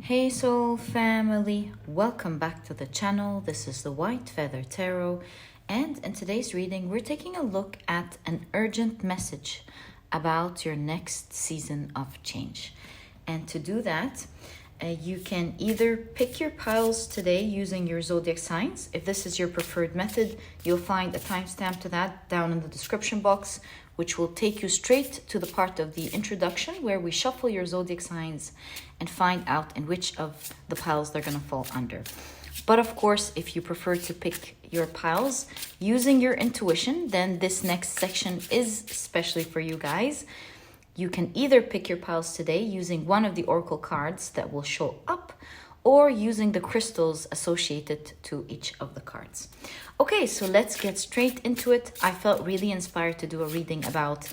Hey soul family, welcome back to the channel. This is the White Feather Tarot, and in today's reading we're taking a look at an urgent message about your next season of change. And to do that, you can either pick your piles today using your zodiac signs. If this is your preferred method, you'll find a timestamp to that down in the description box, which will take you straight to the part of the introduction where we shuffle your zodiac signs and find out in which of the piles they're going to fall under. But of course, if you prefer to pick your piles using your intuition, then this next section is especially for you guys. You can either pick your piles today using one of the oracle cards that will show up, or using the crystals associated to each of the cards. Okay, so let's get straight into it. I felt really inspired to do a reading about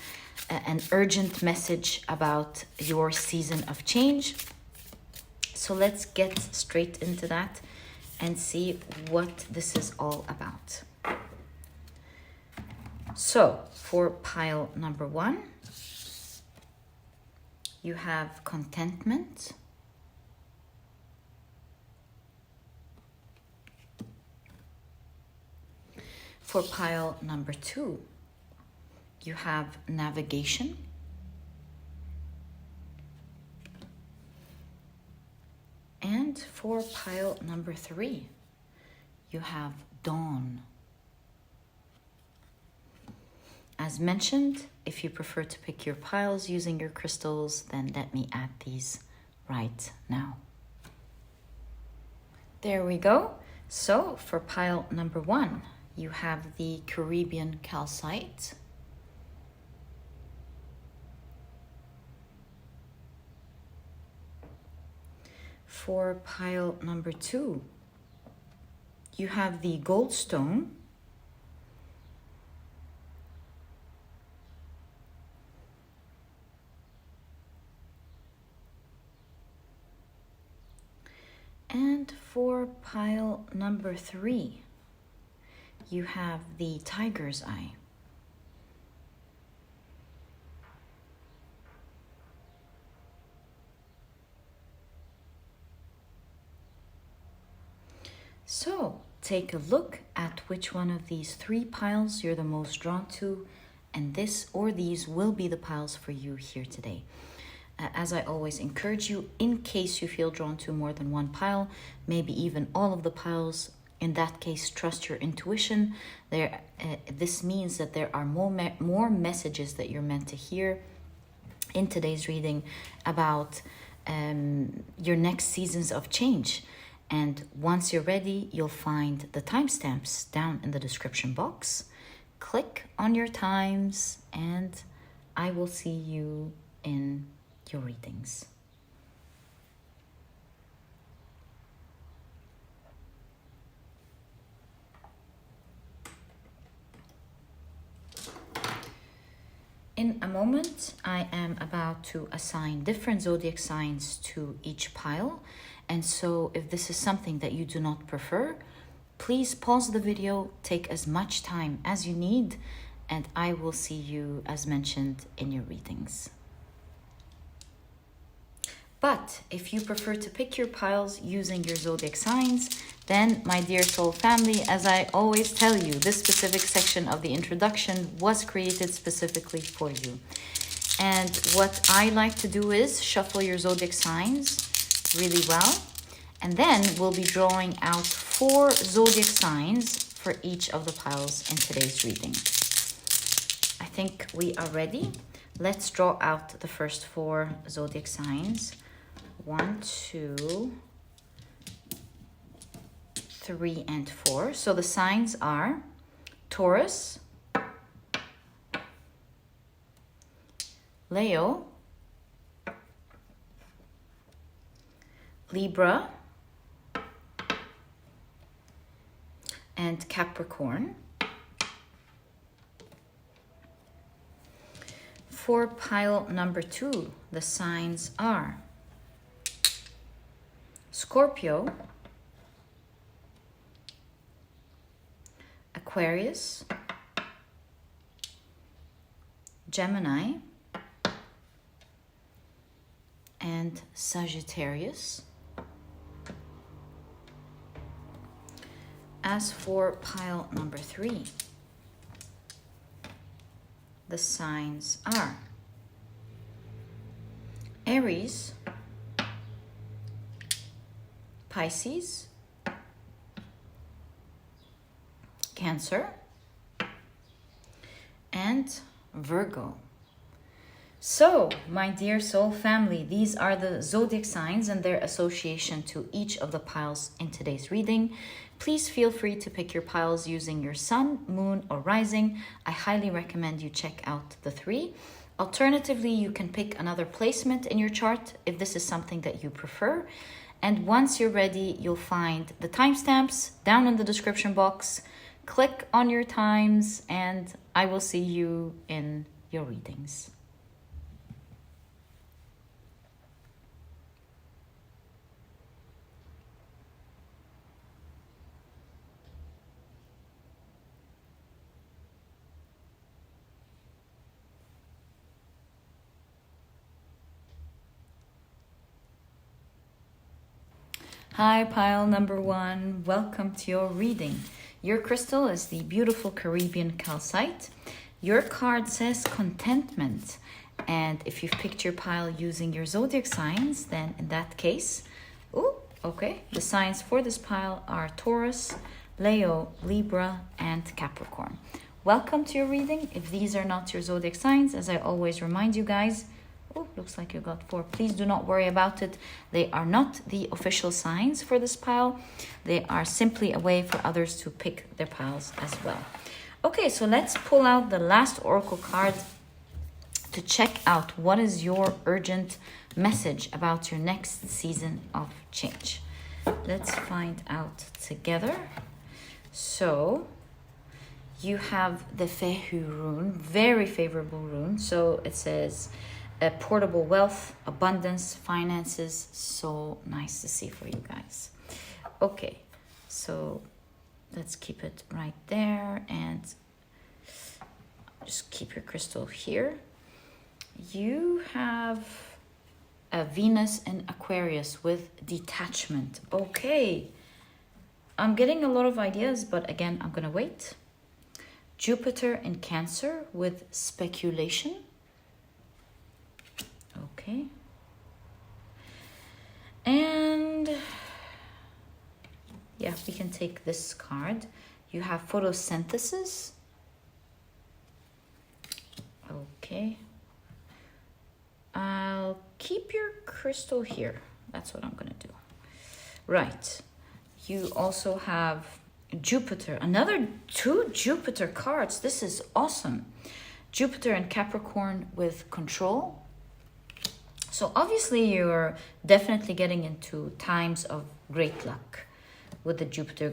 an urgent message about your season of change. So let's get straight into that and see what this is all about. So for pile number 1, you have contentment. For pile number 2, you have navigation. And for pile number 3, you have dawn. As mentioned, if you prefer to pick your piles using your crystals, then let me add these right now. There we go. So for pile number 1, you have the Caribbean Calcite. For pile number 2, you have the Goldstone. And for pile number 3, you have the Tiger's Eye. So take a look at which one of these 3 piles you're the most drawn to, and this or these will be the piles for you here today. As I always encourage you, in case you feel drawn to more than one pile, maybe even all of the piles, in that case, trust your intuition. This means that there are more messages that you're meant to hear in today's reading about your next seasons of change. And once you're ready, you'll find the timestamps down in the description box. Click on your times, and I will see you in your readings. In a moment, I am about to assign different zodiac signs to each pile. And so if this is something that you do not prefer, please pause the video, take as much time as you need, and I will see you, as mentioned, in your readings. But if you prefer to pick your piles using your zodiac signs, then my dear soul family, as I always tell you, this specific section of the introduction was created specifically for you. And what I like to do is shuffle your zodiac signs really well, and then we'll be drawing out 4 zodiac signs for each of the piles in today's reading. I think we are ready. Let's draw out the first 4 zodiac signs. 1, 2, 3, and 4. So the signs are Taurus, Leo, Libra, and Capricorn. For pile number 2, the signs are Scorpio, Aquarius, Gemini, and Sagittarius. as for pile number 3, the signs are Aries, Pisces, Cancer, and Virgo. So, my dear soul family, these are the zodiac signs and their association to each of the piles in today's reading. Please feel free to pick your piles using your sun, moon, or rising. I highly recommend you check out the 3. Alternatively, you can pick another placement in your chart if this is something that you prefer. And once you're ready, you'll find the timestamps down in the description box. Click on your times and I will see you in your readings. Hi, pile number 1. Welcome to your reading. Your crystal is the beautiful Caribbean calcite. Your card says contentment. And if you've picked your pile using your zodiac signs, then in that case, the signs for this pile are Taurus, Leo, Libra, and Capricorn. Welcome to your reading. If these are not your zodiac signs, as I always remind you guys, looks like you got 4. Please do not worry about it. They are not the official signs for this pile. They are simply a way for others to pick their piles as well. Okay, so let's pull out the last oracle card to check out what is your urgent message about your next season of change. Let's find out together. So you have the Fehu rune, very favorable rune. So it says portable wealth, abundance, finances. So nice to see for you guys. Okay, so let's keep it right there and just keep your crystal here. You have a Venus in Aquarius with detachment. Okay, I'm getting a lot of ideas, but again, I'm gonna wait. Jupiter in Cancer with speculation. Okay. And yeah, we can take this card. You have photosynthesis. Okay. I'll keep your crystal here. That's what I'm going to do. Right. You also have Jupiter. Another 2 Jupiter cards. This is awesome. Jupiter and Capricorn with control. So obviously you're definitely getting into times of great luck with the Jupiter,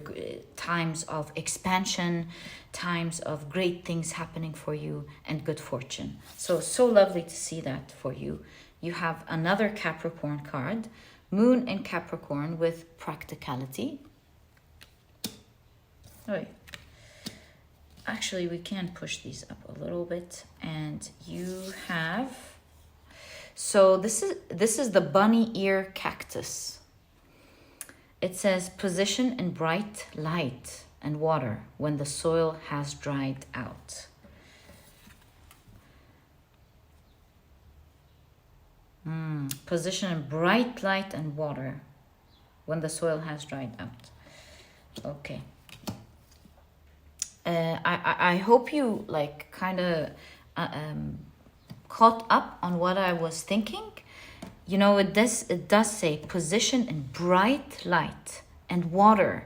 times of expansion, times of great things happening for you and good fortune. So lovely to see that for you. You have another Capricorn card, Moon in Capricorn with practicality. Oh, actually, we can push these up a little bit. And you have... So this is the bunny ear cactus. It says position in bright light and water when the soil has dried out. Position in bright light and water when the soil has dried out. Okay. I hope you like kind of caught up on what I was thinking. You know, it does say position in bright light and water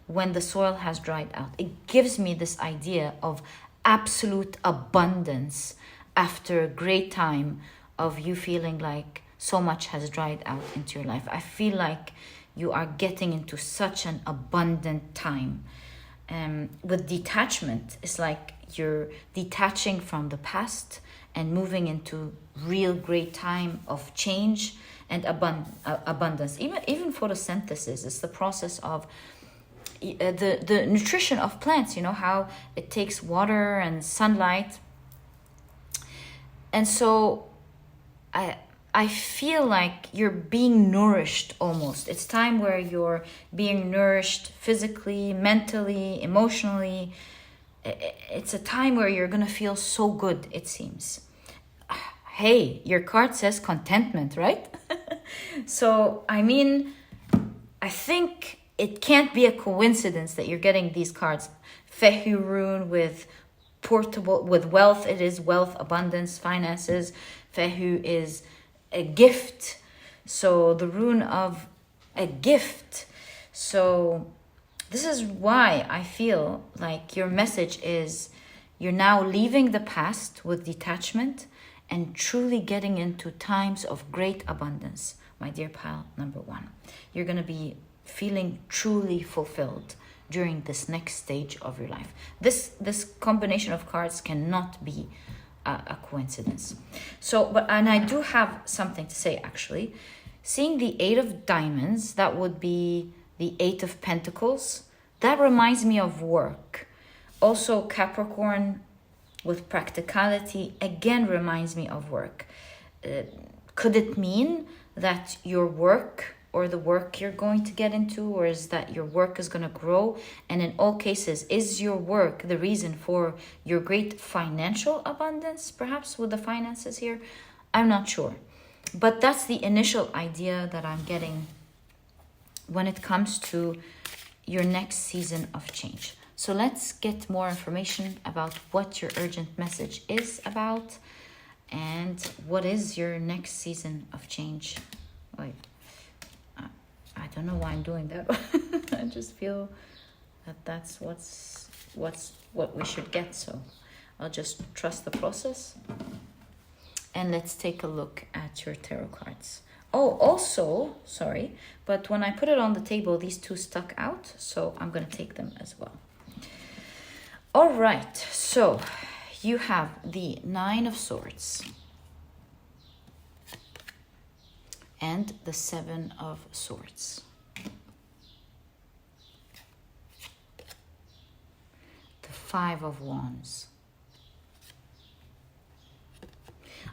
when the soil has dried out. It gives me this idea of absolute abundance after a great time of you feeling like so much has dried out into your life. I feel like you are getting into such an abundant time. With detachment, it's like you're detaching from the past and moving into real great time of change and abundance. Even photosynthesis is the process of the nutrition of plants. You know how it takes water and sunlight. And so I I feel like you're being nourished almost. It's time where you're being nourished physically, mentally, emotionally. It's a time where you're going to feel so good, it seems. Hey, your card says contentment, right? So, I mean, I think it can't be a coincidence that you're getting these cards. Fehu rune with portable, with wealth. It is wealth, abundance, finances. Fehu is a gift. So the rune of a gift. So this is why I feel like your message is you're now leaving the past with detachment and truly getting into times of great abundance. My dear pile number one, you're going to be feeling truly fulfilled during this next stage of your life. This combination of cards cannot be a coincidence. So, and I do have something to say actually. Seeing the 8 of diamonds, that would be the 8 of pentacles. That reminds me of work. Also, Capricorn with practicality again reminds me of work. Could it mean that your work or the work you're going to get into, or is that your work is going to grow? And in all cases, is your work the reason for your great financial abundance, perhaps with the finances here? I'm not sure. But that's the initial idea that I'm getting when it comes to your next season of change. So let's get more information about what your urgent message is about and what is your next season of change. Wait, I don't know why I'm doing that. I just feel that that's what we should get. So I'll just trust the process. And let's take a look at your tarot cards. Oh, also, sorry, but when I put it on the table, these 2 stuck out. So I'm going to take them as well. All right, so you have the 9 of Swords and the 7 of Swords. The 5 of Wands.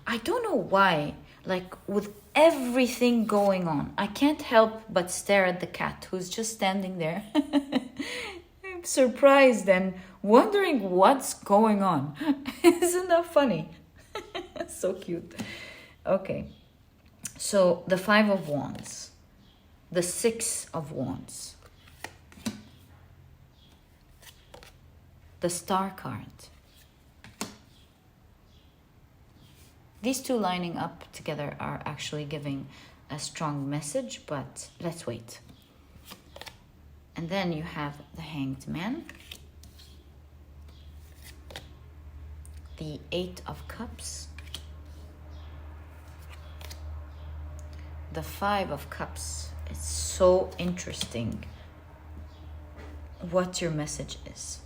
I don't know why, like with everything going on, I can't help but stare at the cat who's just standing there. I'm surprised and wondering what's going on. Isn't that funny? So cute. Okay. So the 5 of Wands, the 6 of Wands, the Star card. These 2 lining up together are actually giving a strong message, but let's wait. And then you have the Hanged Man, the 8 of Cups, the 5 of Cups. It's so interesting what your message is.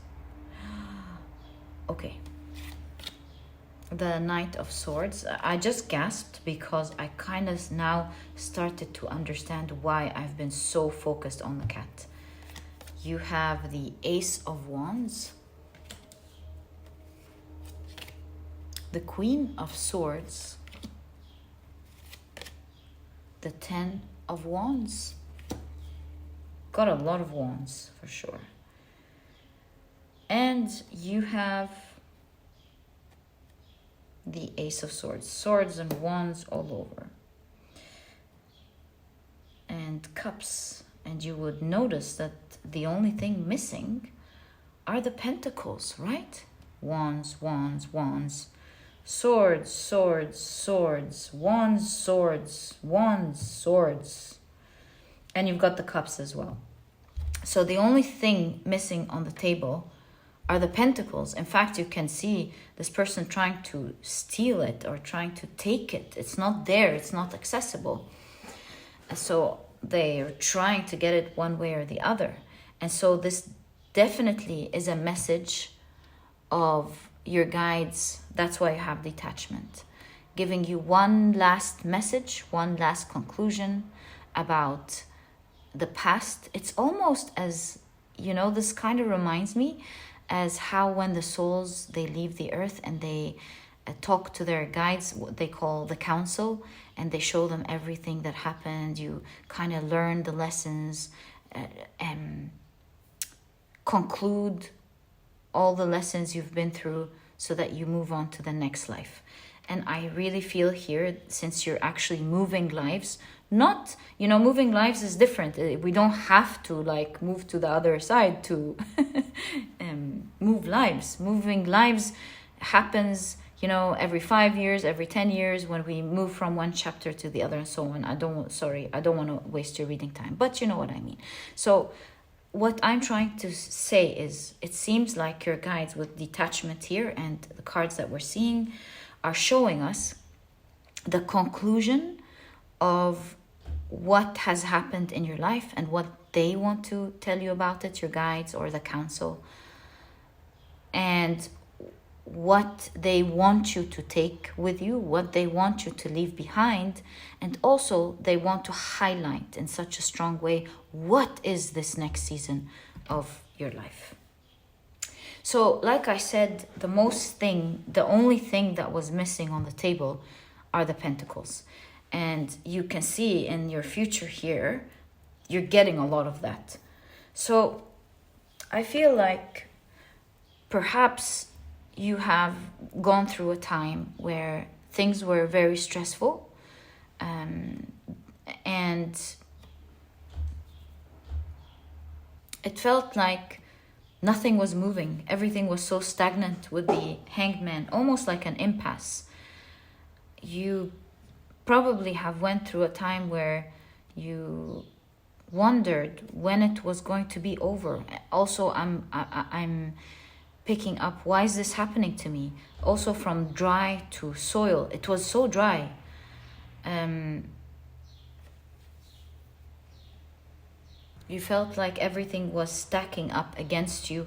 Okay. The Knight of Swords. I just gasped because I kind of now started to understand why I've been so focused on the cat. You have the Ace of Wands, the Queen of Swords, the 10 of Wands. Got a lot of wands for sure. And you have the Ace of Swords. Swords and wands all over. And cups. And you would notice that the only thing missing are the pentacles, right? Wands, wands, wands. Swords, swords, swords. Wands, swords, wands, swords. And you've got the cups as well. So the only thing missing on the table are the pentacles. In fact, you can see this person trying to steal it or trying to take it. It's not there. It's not accessible. So they're trying to get it one way or the other. And so this definitely is a message of your guides. That's why you have detachment. Giving you one last message, one last conclusion about the past. It's almost as, you know, this kind of reminds me as how when the souls, they leave the earth and they talk to their guides, what they call the council, and they show them everything that happened. You kind of learn the lessons, conclude all the lessons you've been through so that you move on to the next life. And I really feel here, since you're actually moving lives, not, moving lives is different. We don't have to like move to the other side to move lives. Moving lives happens, every 5 years, every 10 years, when we move from one chapter to the other and so on. I don't want to waste your reading time, but you know what I mean. So what I'm trying to say is, it seems like your guides with detachment here and the cards that we're seeing are showing us the conclusion of what has happened in your life and what they want to tell you about it, your guides or the council, and what they want you to take with you, what they want you to leave behind, and also they want to highlight in such a strong way what is this next season of your life. So like I said, the only thing that was missing on the table are the pentacles. And you can see in your future here, you're getting a lot of that. So I feel like perhaps you have gone through a time where things were very stressful, and it felt like nothing was moving. Everything was so stagnant with the Hanged Man, almost like an impasse. You probably have went through a time where you wondered when it was going to be over. Also, I'm picking up, why is this happening to me? Also from dry to soil. It was so dry. You felt like everything was stacking up against you.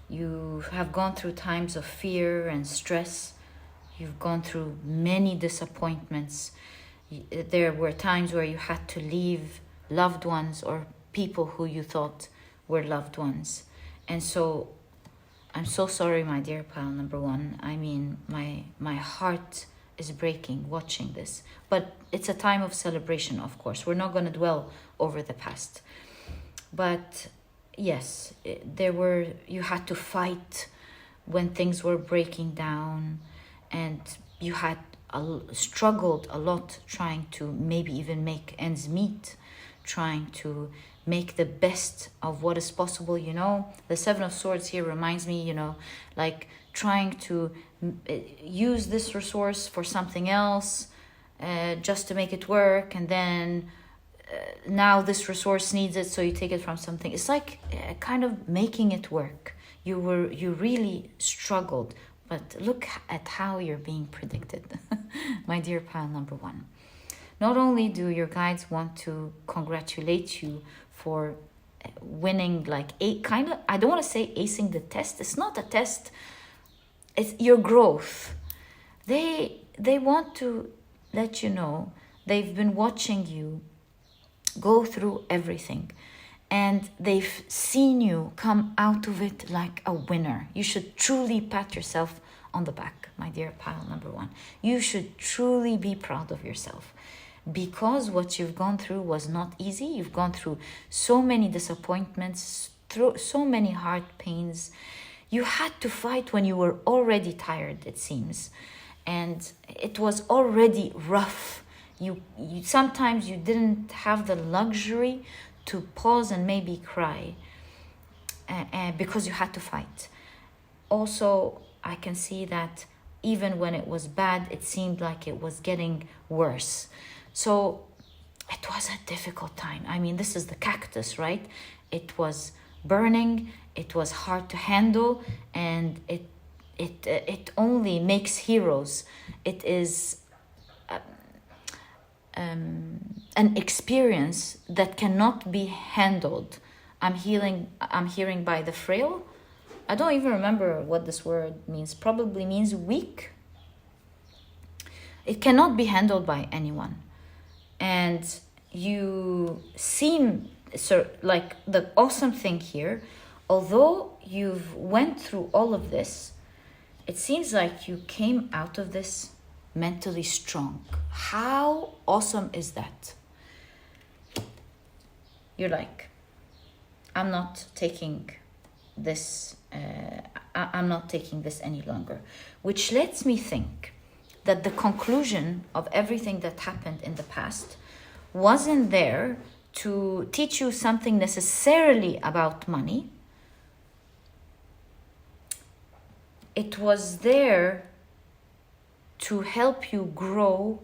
You have gone through times of fear and stress. You've gone through many disappointments. There were times where you had to leave loved ones or people who you thought were loved ones. And so I'm so sorry, my dear pile number one. I mean, my heart is breaking watching this. But it's a time of celebration, of course. We're not going to dwell over the past. But yes, you had to fight when things were breaking down, and you had struggled a lot trying to maybe even make ends meet, trying to make the best of what is possible. The Seven of Swords here reminds me, like trying to use this resource for something else, just to make it work, and then now this resource needs it, so you take it from something. It's like kind of making it work. You really struggled, but look at how you're being predicted, my dear pile number one. Not only do your guides want to congratulate you for winning, like I don't want to say acing the test. It's not a test. It's your growth. They want to let you know they've been watching you go through everything, and they've seen you come out of it like a winner. You should truly pat yourself on the back, my dear pile number one. You should truly be proud of yourself, because what you've gone through was not easy. You've gone through so many disappointments, through so many heart pains. You had to fight when you were already tired, it seems, and it was already rough. You sometimes you didn't have the luxury to pause and maybe cry, because you had to fight. Also, I can see that even when it was bad, it seemed like it was getting worse. So it was a difficult time. I mean, this is the cactus, right? It was burning, it was hard to handle, and it only makes heroes. It is an experience that cannot be handled. I'm hearing by the frail. I don't even remember what this word means. Probably means weak. It cannot be handled by anyone. And you seem, like the awesome thing here, although you've went through all of this, it seems like you came out of this mentally strong. How awesome is that? You're like, I'm not taking this, I'm not taking this any longer. Which lets me think that the conclusion of everything that happened in the past wasn't there to teach you something necessarily about money. It was there to help you grow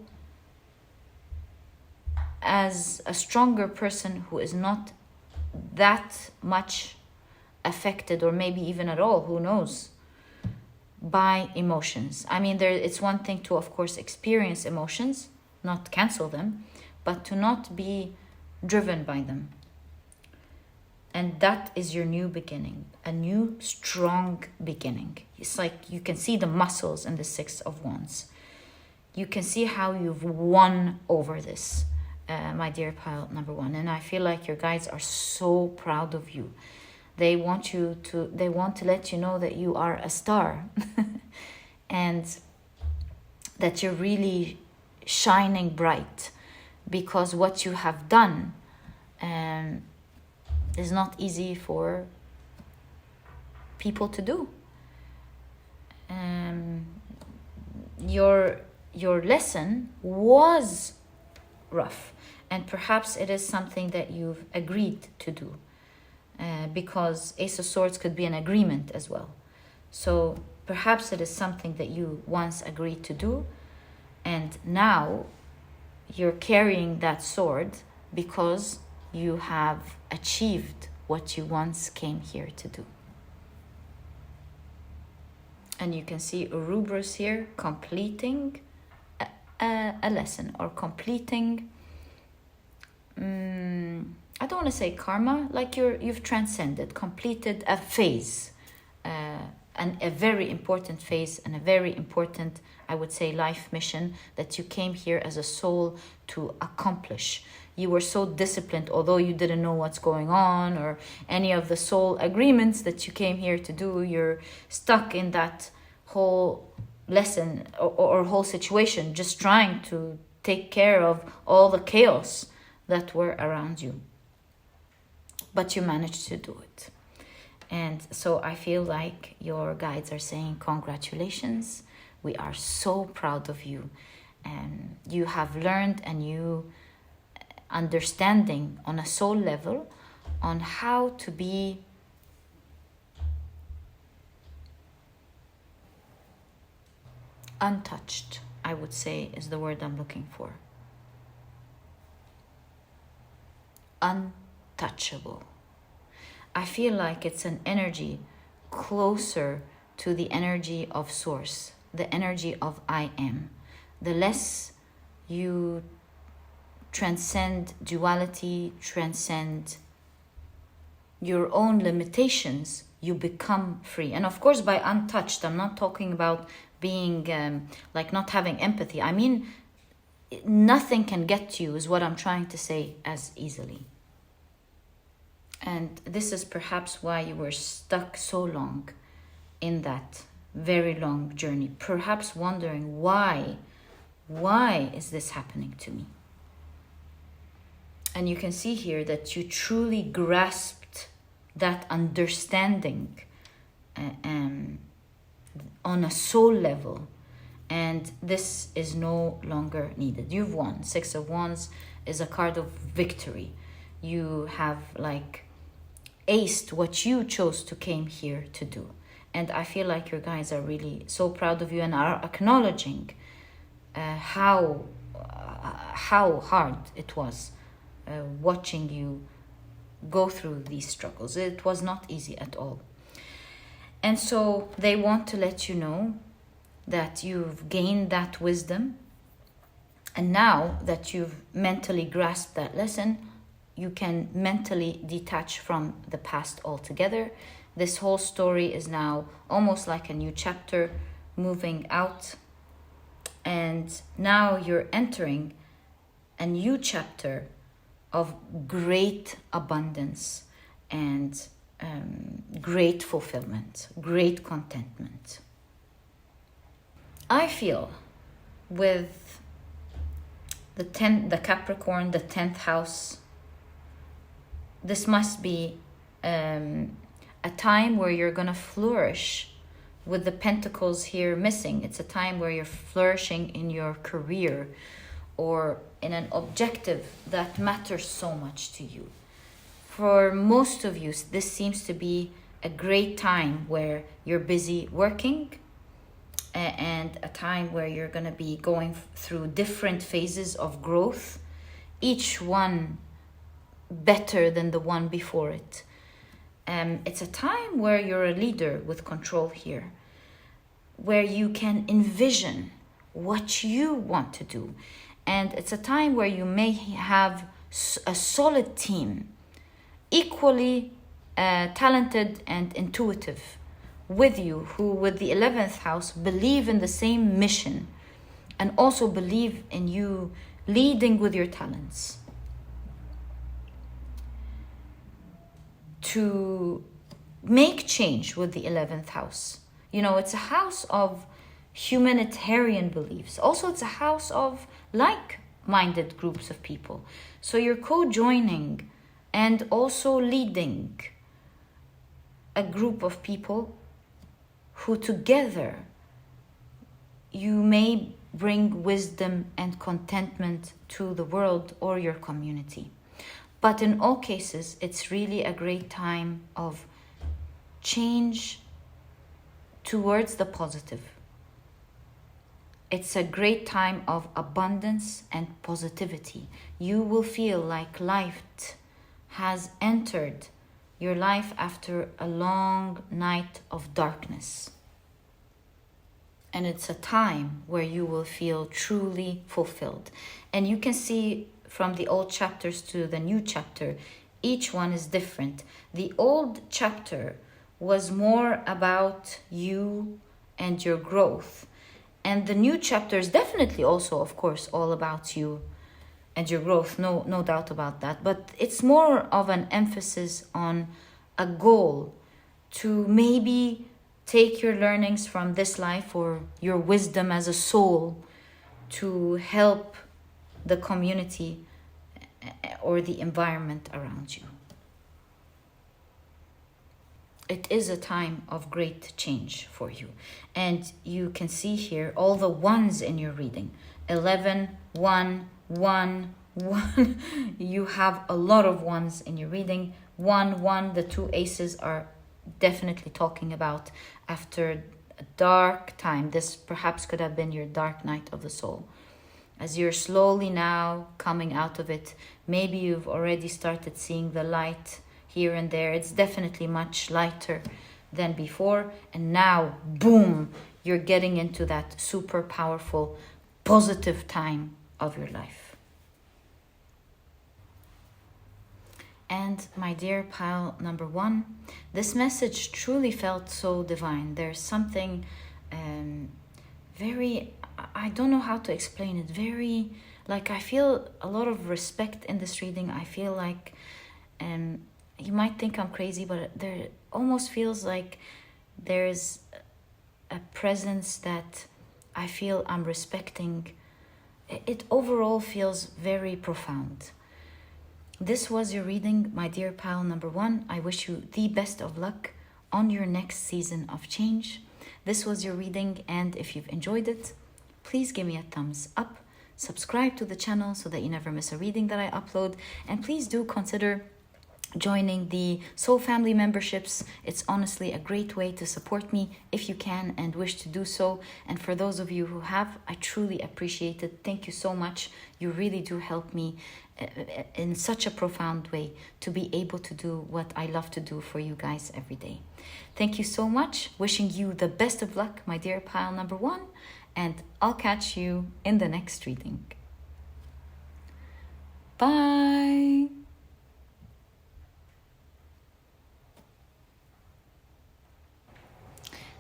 as a stronger person who is not that much affected, or maybe even at all, who knows, by emotions. I mean, it's one thing to, of course, experience emotions, not cancel them, but to not be driven by them. And that is your new beginning, a new strong beginning. It's like you can see the muscles in the Six of Wands. You can see how you've won over this, my dear pile number one. And I feel like your guides are so proud of you. They want to let you know that you are a star and that you're really shining bright, because what you have done is not easy for people to do. Your lesson was rough, and perhaps it is something that you've agreed to do, because Ace of Swords could be an agreement as well. So perhaps it is something that you once agreed to do, and now you're carrying that sword because you have achieved what you once came here to do. And you can see Ouroboros here completing a lesson, or completing, I don't want to say karma, like you've transcended, completed a phase, and a very important phase, and a very important, I would say, life mission that you came here as a soul to accomplish. You were so disciplined, although you didn't know what's going on or any of the soul agreements that you came here to do. You're stuck in that whole lesson or whole situation, just trying to take care of all the chaos that were around you. But you managed to do it. And so I feel like your guides are saying congratulations. We are so proud of you. And you have learned a new understanding on a soul level on how to be untouched, I would say, is the word I'm looking for. Untouchable. I feel like it's an energy closer to the energy of Source, the energy of I am. The less you transcend duality, transcend your own limitations, you become free. And of course, by untouched, I'm not talking about being like not having empathy. I mean, nothing can get to you, is what I'm trying to say, as easily. And this is perhaps why you were stuck so long in that very long journey, perhaps wondering why is this happening to me? And you can see here that you truly grasped that understanding on a soul level, and this is no longer needed. You've won. Six of Wands is a card of victory. You have like aced what you chose to came here to do. And I feel like your guys are really so proud of you and are acknowledging how hard it was watching you go through these struggles. It was not easy at all. And so they want to let you know that you've gained that wisdom, and now that you've mentally grasped that lesson, you can mentally detach from the past altogether. This whole story is now almost like a new chapter moving out, and now you're entering a new chapter of great abundance and great fulfillment, great contentment. I feel with the Capricorn, the 10th house, this must be a time where you're gonna flourish. With the pentacles here missing, it's a time where you're flourishing in your career or in an objective that matters so much to you. For most of you, this seems to be a great time where you're busy working, and a time where you're going to be going through different phases of growth, each one better than the one before it. It's a time where you're a leader with control here, where you can envision what you want to do. And it's a time where you may have a solid team, equally talented and intuitive with you, who with the 11th house believe in the same mission and also believe in you leading with your talents to make change with the 11th house. You know, it's a house of humanitarian beliefs. Also, it's a house of like-minded groups of people. So you're co-joining and also leading a group of people who together you may bring wisdom and contentment to the world or your community. But in all cases, it's really a great time of change towards the positive. It's a great time of abundance and positivity. You will feel like life has entered your life after a long night of darkness. And it's a time where you will feel truly fulfilled. And you can see from the old chapters to the new chapter, each one is different. The old chapter was more about you and your growth. And the new chapter is definitely also, of course, all about you and your growth, no doubt about that. But it's more of an emphasis on a goal to maybe take your learnings from this life or your wisdom as a soul to help the community or the environment around you. It is a time of great change for you. And you can see here all the ones in your reading. 11, 1, 1, 1. You have a lot of ones in your reading. 1, 1, the two aces are definitely talking about after a dark time. This perhaps could have been your dark night of the soul. As you're slowly now coming out of it, maybe you've already started seeing the light here and there. It's definitely much lighter than before. And now, boom, you're getting into that super powerful, positive time of your life. And my dear pile number 1, this message truly felt so divine. There's something very, I don't know how to explain it, very, like I feel a lot of respect in this reading. I feel like, you might think I'm crazy, but there almost feels like there's a presence that I feel I'm respecting. It overall feels very profound. This was your reading, my dear pal number 1. I wish you the best of luck on your next season of change. This was your reading, and if you've enjoyed it, please give me a thumbs up. Subscribe to the channel so that you never miss a reading that I upload. And please do consider joining the Soul Family memberships. It's honestly a great way to support me if you can and wish to do so. And for those of you who have, I truly appreciate it. Thank you so much. You really do help me in such a profound way to be able to do what I love to do for you guys every day. Thank you so much. Wishing you the best of luck, my dear pile number 1, and I'll catch you in the next reading. Bye.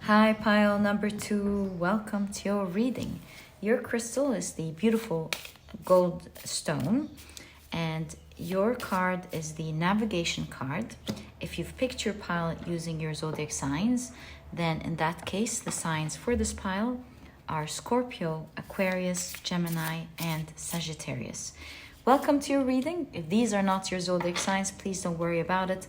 Hi, pile number 2. Welcome to your reading. Your crystal is the beautiful Goldstone, and your card is the navigation card. If you've picked your pile using your zodiac signs, then in that case, the signs for this pile are Scorpio, Aquarius, Gemini, and Sagittarius. Welcome to your reading. If these are not your zodiac signs, please don't worry about it.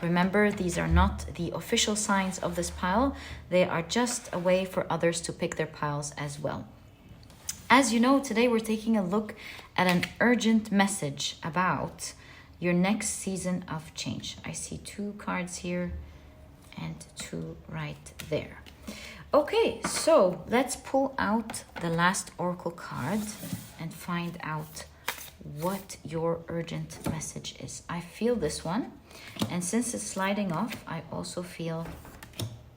Remember, these are not the official signs of this pile. They are just a way for others to pick their piles as well. As you know, today we're taking a look at an urgent message about your next season of change. I see 2 cards here and 2 right there. Okay, so let's pull out the last oracle card and find out what your urgent message is. I feel this one, and since it's sliding off, I also feel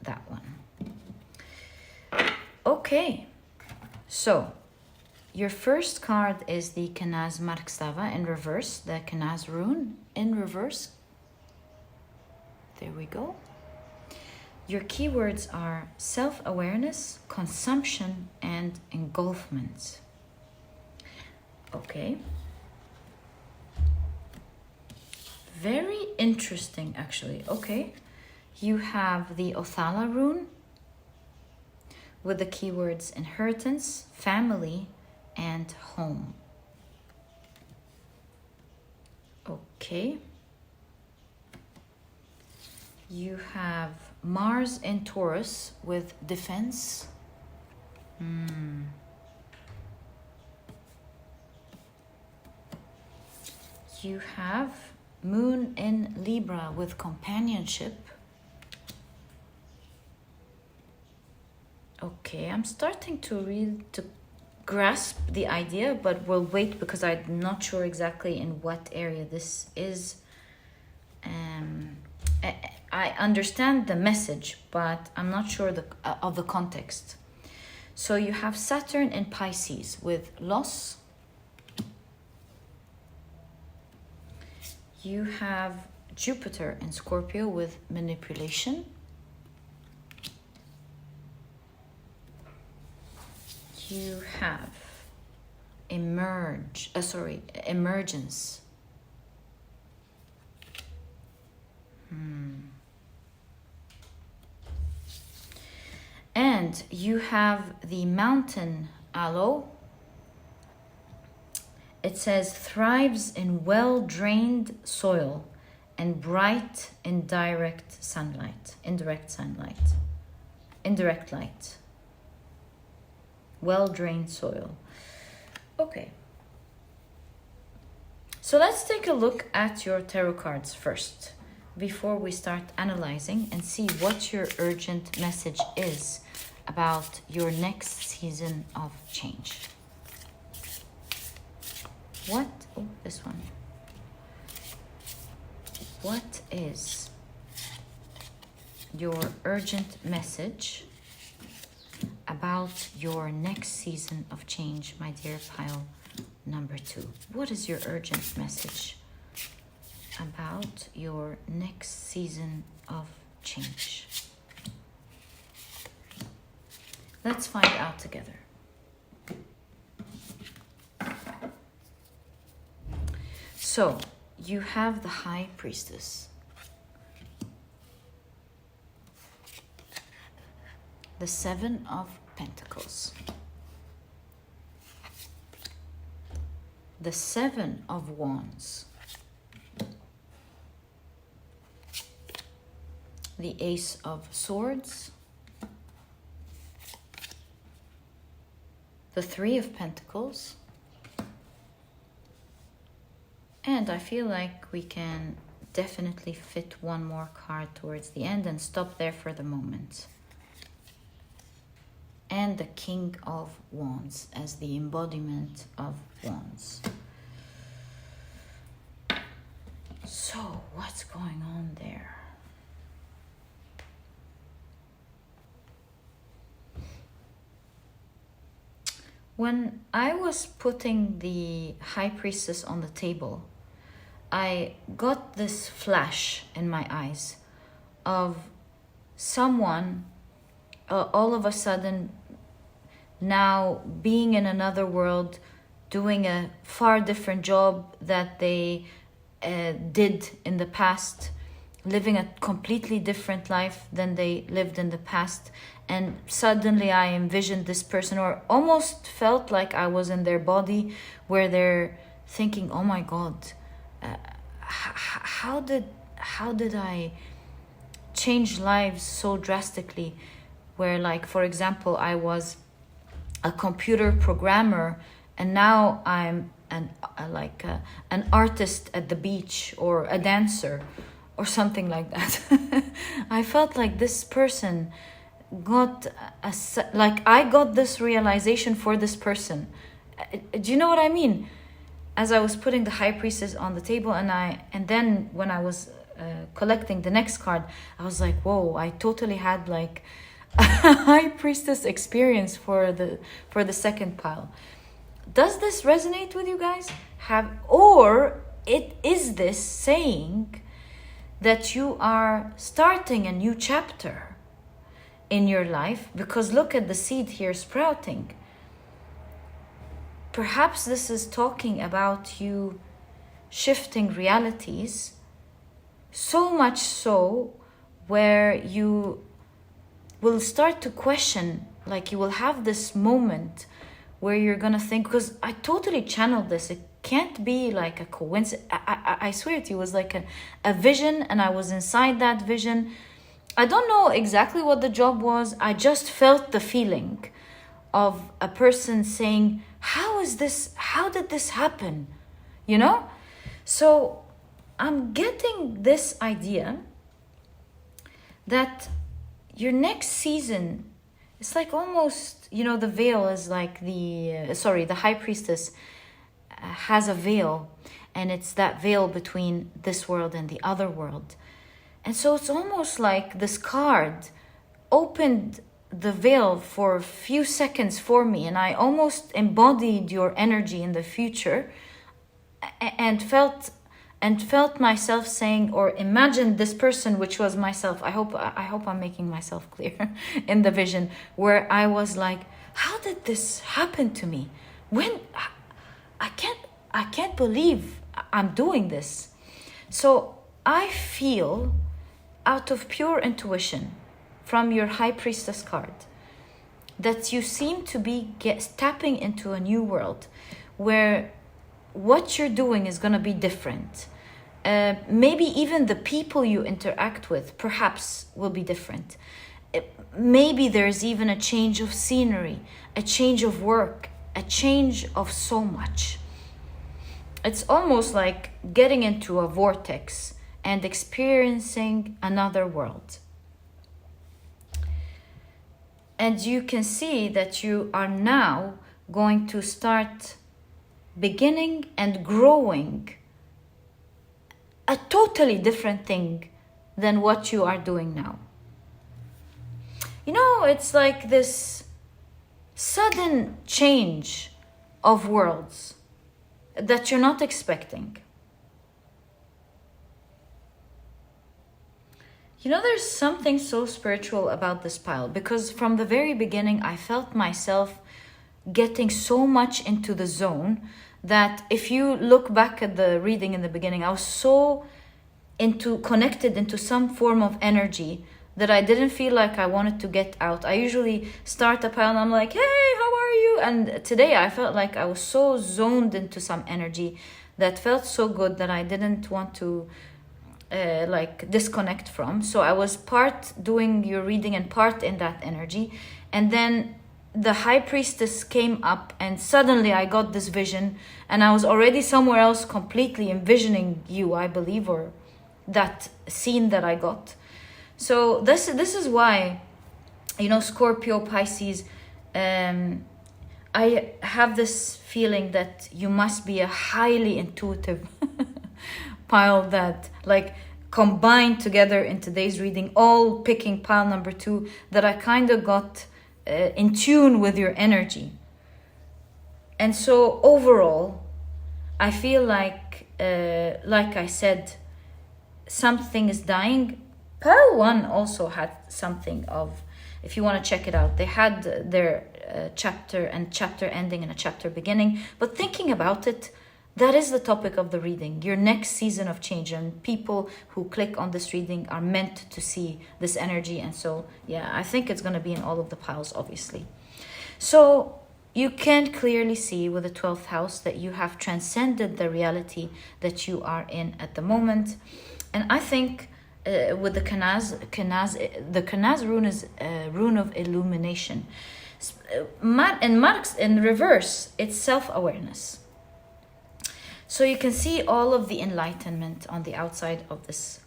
that one. Okay, so your first card is the Kenaz Markstava in reverse, the Kenaz rune in reverse. There we go. Your keywords are self-awareness, consumption, and engulfment. Okay. Very interesting, actually. Okay. You have the Othala rune with the keywords inheritance, family, and home. Okay. You have Mars in Taurus with defense. You have Moon in Libra with companionship. Okay, I'm starting to grasp the idea, but we'll wait because I'm not sure exactly in what area this is. I understand the message, but I'm not sure of the context. So you have Saturn in Pisces with loss. You have Jupiter in Scorpio with manipulation. You have emergence. And you have the mountain aloe. It says thrives in well-drained soil and bright indirect light. Well-drained soil. Okay. So let's take a look at your tarot cards first before we start analyzing and see what your urgent message is about your next season of change. This one. What is your urgent message about your next season of change, my dear pile number 2? What is your urgent message about your next season of change? Let's find out together. So, you have the High Priestess, the 7 of Pentacles, the 7 of Wands, the Ace of Swords, the 3 of Pentacles, and I feel like we can definitely fit one more card towards the end and stop there for the moment. And the King of Wands as the embodiment of Wands. So, what's going on there? When I was putting the High Priestess on the table, I got this flash in my eyes of someone all of a sudden now being in another world, doing a far different job that they did in the past, living a completely different life than they lived in the past. And suddenly I envisioned this person, or almost felt like I was in their body, where they're thinking, oh my God, how did I change lives so drastically? Where, like, for example, I was a computer programmer, and now I'm an artist at the beach, or a dancer, or something like that. I felt like this person got I got this realization for this person. Do you know what I mean? As I was putting the High Priestess on the table, and then when I was collecting the next card, I was like, whoa, I totally had like a High Priestess experience for the second pile. Does this resonate with you guys? Or is this saying that you are starting a new chapter in your life? Because look at the seed here sprouting. Perhaps this is talking about you shifting realities, so much so where you will start to question, like you will have this moment where you're gonna think, because I totally channeled this, it can't be like a coincidence. I swear to you, it was like a vision, and I was inside that vision. I don't know exactly what the job was. I just felt the feeling of a person saying, how did this happen? You know? So I'm getting this idea that your next season, it's like almost, you know, the veil is like the High Priestess has a veil, and it's that veil between this world and the other world. And so it's almost like this card opened the veil for a few seconds for me, and I almost embodied your energy in the future, and felt myself saying, or imagined this person, which was myself. I hope I'm making myself clear in the vision, where I was like, how did this happen to me? When I can't believe I'm doing this. So I feel, out of pure intuition from your High Priestess card, that you seem to be tapping into a new world where what you're doing is going to be different. Maybe even the people you interact with perhaps will be different. Maybe there's even a change of scenery, a change of work, a change of so much. It's almost like getting into a vortex and experiencing another world. And you can see that you are now going to start beginning and growing a totally different thing than what you are doing now. You know, it's like this sudden change of worlds that you're not expecting. You know, there's something so spiritual about this pile, because from the very beginning, I felt myself getting so much into the zone that if you look back at the reading in the beginning, I was so connected into some form of energy that I didn't feel like I wanted to get out. I usually start a pile and I'm like, hey, how are you? And today I felt like I was so zoned into some energy that felt so good that I didn't want to disconnect from. So I was part doing your reading and part in that energy. And then the High Priestess came up, and suddenly I got this vision, and I was already somewhere else completely envisioning you, I believe, or that scene that I got. So this is why, you know, Scorpio, Pisces, I have this feeling that you must be a highly intuitive pile that, like, combined together in today's reading, all picking pile number 2, that I kind of got in tune with your energy. And so overall, I feel like I said, something is dying. Pile 1 also had something of, if you want to check it out, they had their chapter ending and a chapter beginning. But thinking about it, that is the topic of the reading, your next season of change. And people who click on this reading are meant to see this energy. And so, yeah, I think it's going to be in all of the piles, obviously. So you can clearly see with the 12th house that you have transcended the reality that you are in at the moment. And I think with the the Kanaz rune is a rune of illumination. And marks in reverse, it's self-awareness. So you can see all of the enlightenment on the outside of this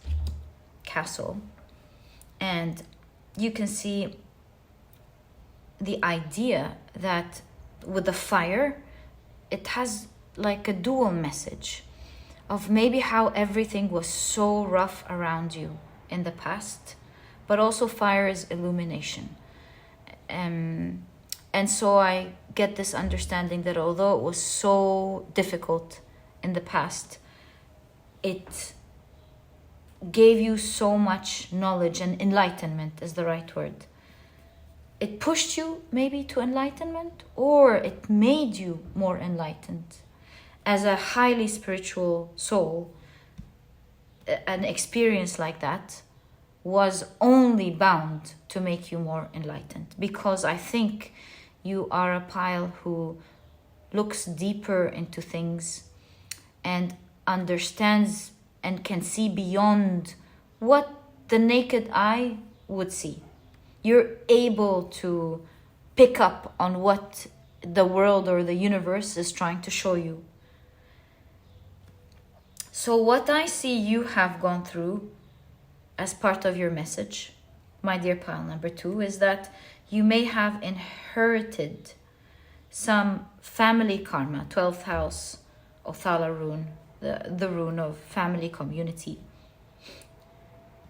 castle. And you can see the idea that with the fire, it has like a dual message of maybe how everything was so rough around you in the past, but also fire is illumination. And so I get this understanding that although it was so difficult in the past, it gave you so much knowledge, and enlightenment is the right word. It pushed you maybe to enlightenment, or it made you more enlightened. As a highly spiritual soul, an experience like that was only bound to make you more enlightened, because I think you are a pile who looks deeper into things and understands and can see beyond what the naked eye would see. You're able to pick up on what the world or the universe is trying to show you. So what I see you have gone through as part of your message, my dear pile number 2, is that you may have inherited some family karma, 12th house, Othala rune, the rune of family community.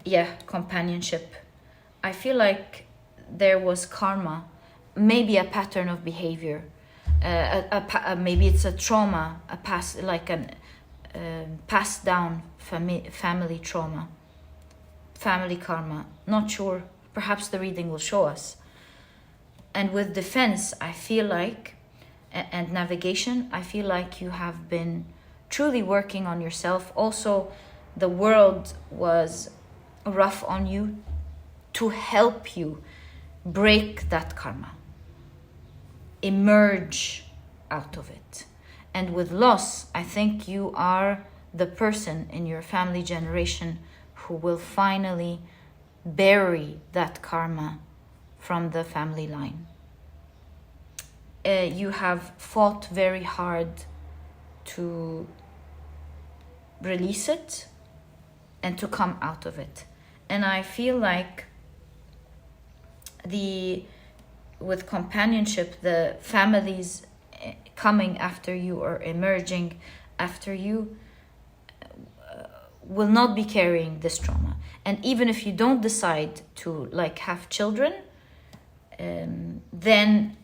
Yeah, companionship. I feel like there was karma, maybe a pattern of behavior, maybe it's a trauma, a past, like an passed down family trauma, family karma. Not sure. Perhaps the reading will show us. And with defense, I feel like, and navigation, I feel like you have been truly working on yourself. Also, the world was rough on you to help you break that karma, emerge out of it. And with loss, I think you are the person in your family generation who will finally bury that karma from the family line. You have fought very hard to release it and to come out of it. And I feel like with companionship, the families coming after you or emerging after you will not be carrying this trauma. And even if you don't decide to have children, then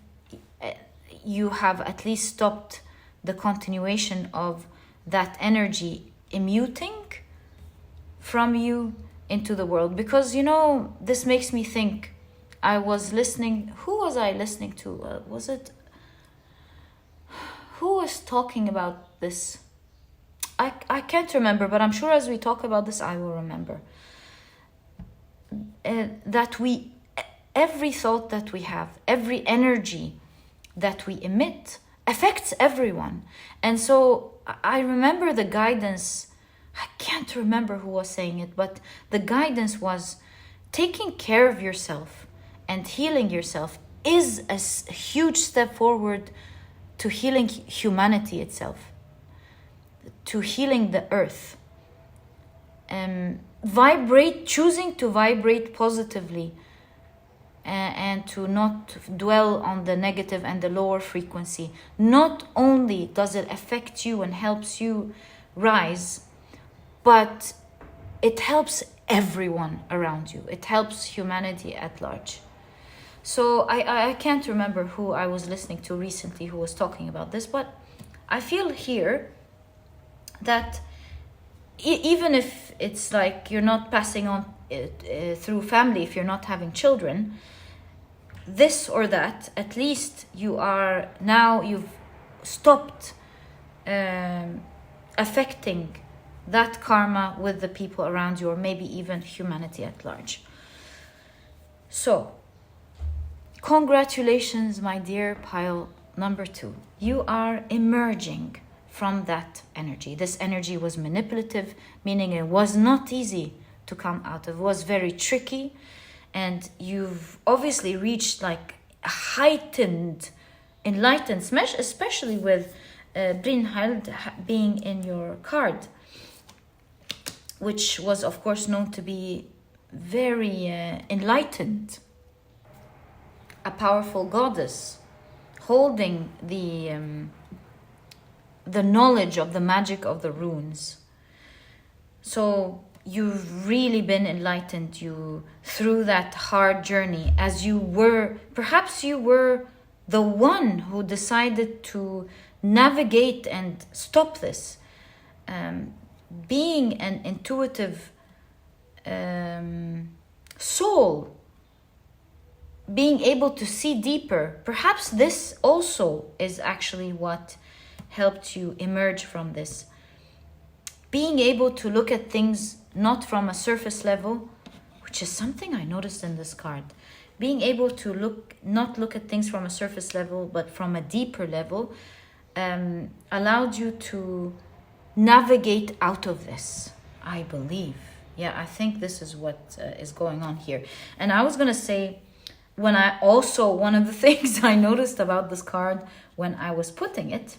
you have at least stopped the continuation of that energy emuting from you into the world. Because, this makes me think, I was listening, who was I listening to? Who was talking about this? I can't remember, but I'm sure as we talk about this, I will remember. That every thought that we have, every energy that we emit affects everyone. And so I remember the guidance, I can't remember who was saying it, but the guidance was taking care of yourself and healing yourself is a huge step forward to healing humanity itself, to healing the earth. Choosing to vibrate positively and to not dwell on the negative and the lower frequency. Not only does it affect you and helps you rise, but it helps everyone around you. It helps humanity at large. So I can't remember who I was listening to recently who was talking about this, but I feel here that even if it's like you're not passing on through family, if you're not having children, this or that, at least you've stopped affecting that karma with the people around you, or maybe even humanity at large. So, congratulations, my dear pile number 2. You are emerging from that energy. This energy was manipulative, meaning it was not easy to come out of. It was very tricky, and you've obviously reached like a heightened, enlightened, especially with Brynhild being in your card, which was of course known to be very enlightened, a powerful goddess holding the knowledge of the magic of the runes. So you've really been enlightened through that hard journey, as perhaps you were the one who decided to navigate and stop this. Being an intuitive soul, being able to see deeper, perhaps this also is actually what helped you emerge from this. Being able to look at things not from a surface level, which is something I noticed in this card. Being able to not look at things from a surface level, but from a deeper level, allowed you to navigate out of this, I believe. Yeah, I think this is what is going on here. And I was going to say, one of the things I noticed about this card when I was putting it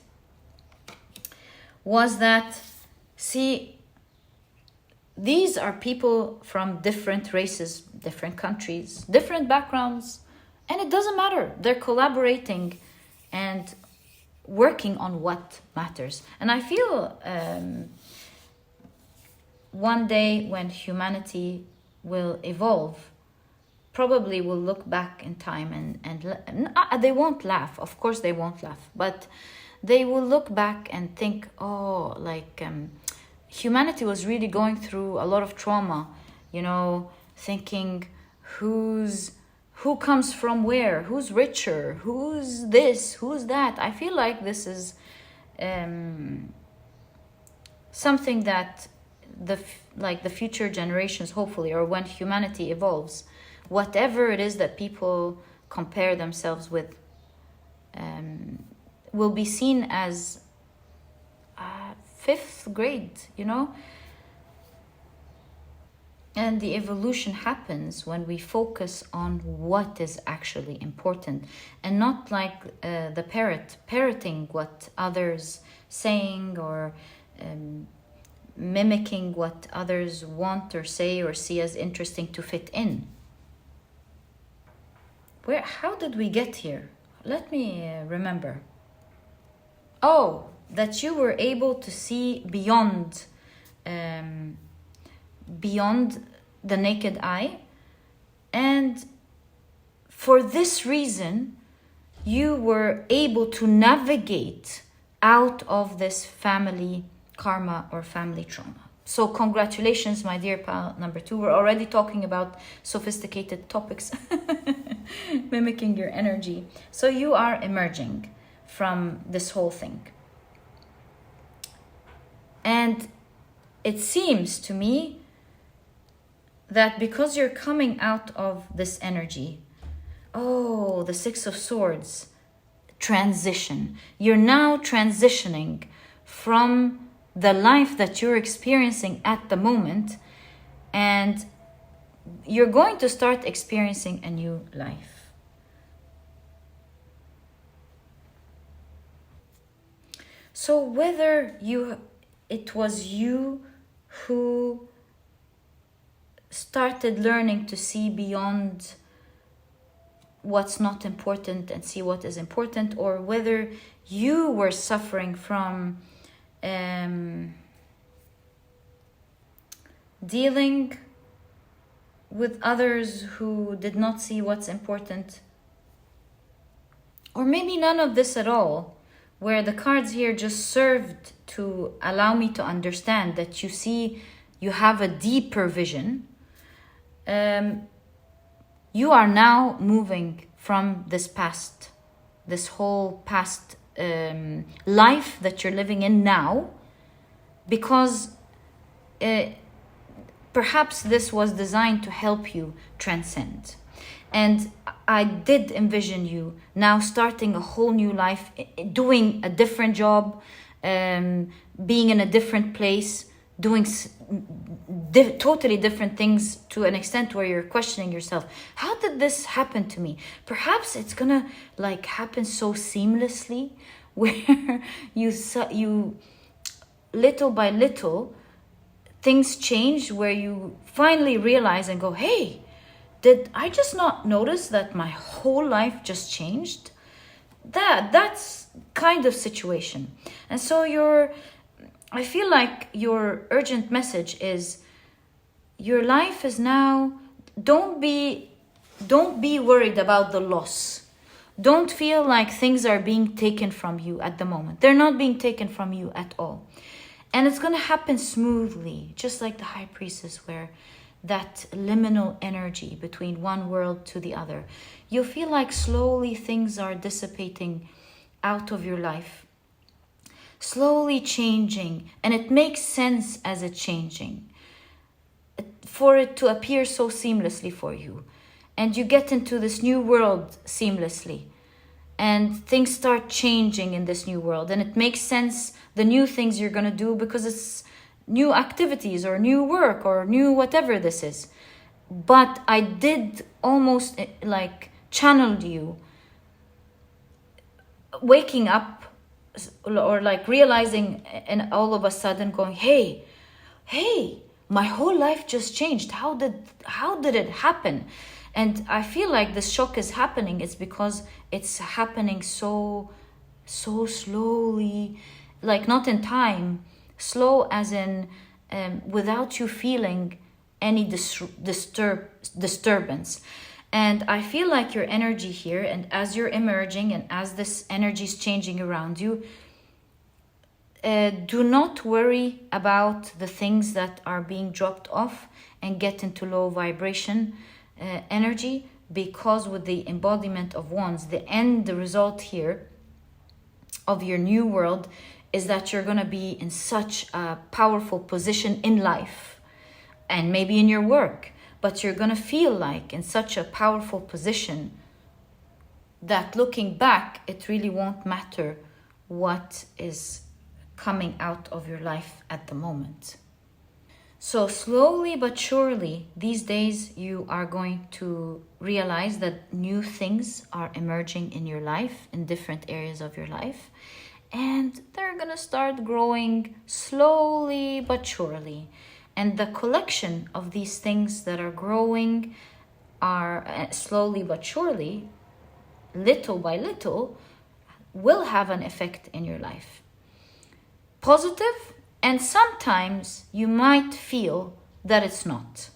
was that, see, these are people from different races, different countries, different backgrounds, and it doesn't matter. They're collaborating and working on what matters. And I feel one day when humanity will evolve, probably will look back in time and they won't laugh. Of course they won't laugh, but they will look back and think, oh, like humanity was really going through a lot of trauma, thinking who comes from where, who's richer, who's this, who's that. I feel like this is something that the future generations, hopefully, or when humanity evolves, whatever it is that people compare themselves with, will be seen as fifth grade, And the evolution happens when we focus on what is actually important, and not like the parroting what others saying, or mimicking what others want or say or see as interesting to fit in. How did we get here? Let me remember. Oh, that you were able to see beyond the naked eye, and for this reason you were able to navigate out of this family karma or family trauma. So congratulations, my dear pal number 2. We're already talking about sophisticated topics, mimicking your energy. So you are emerging from this whole thing. And it seems to me that because you're coming out of this energy, the 6 of Swords, transition. You're now transitioning from the life that you're experiencing at the moment, and you're going to start experiencing a new life. So whether it was you who started learning to see beyond what's not important and see what is important, or whether you were suffering from dealing with others who did not see what's important, or maybe none of this at all, where the cards here just served to allow me to understand that you have a deeper vision. You are now moving from this whole past life that you're living in now, because perhaps this was designed to help you transcend. And I did envision you now starting a whole new life, doing a different job, being in a different place, doing totally different things, to an extent where you're questioning yourself. How did this happen to me? Perhaps it's gonna like happen so seamlessly where you little by little things change, where you finally realize and go, hey, did I just not notice that my whole life just changed? That's kind of situation. And so I feel like your urgent message is, your life is now, don't be worried about the loss. Don't feel like things are being taken from you at the moment. They're not being taken from you at all. And it's going to happen smoothly, just like the High Priestess, where that liminal energy between one world to the other. You'll feel like slowly things are dissipating out of your life, slowly changing, and it makes sense as it's changing, for it to appear so seamlessly for you. And you get into this new world seamlessly, and things start changing in this new world, and it makes sense, the new things you're going to do, because it's new activities or new work or new whatever this is. But I did almost like channeled you waking up, or like realizing, and all of a sudden going, hey, my whole life just changed. How did it happen? And I feel like this shock is happening. It's because it's happening so slowly, like not in time, slow as in without you feeling any disturbance. And I feel like your energy here, and as you're emerging and as this energy is changing around you, do not worry about the things that are being dropped off and get into low vibration energy, because with the embodiment of wands, the result here of your new world is that you're going to be in such a powerful position in life and maybe in your work, but you're going to feel like in such a powerful position that looking back, it really won't matter what is coming out of your life at the moment. So slowly but surely, these days you are going to realize that new things are emerging in your life, in different areas of your life. And they're going to start growing slowly but surely. And the collection of these things that are growing are slowly but surely, little by little, will have an effect in your life. Positive, and sometimes you might feel that it's not.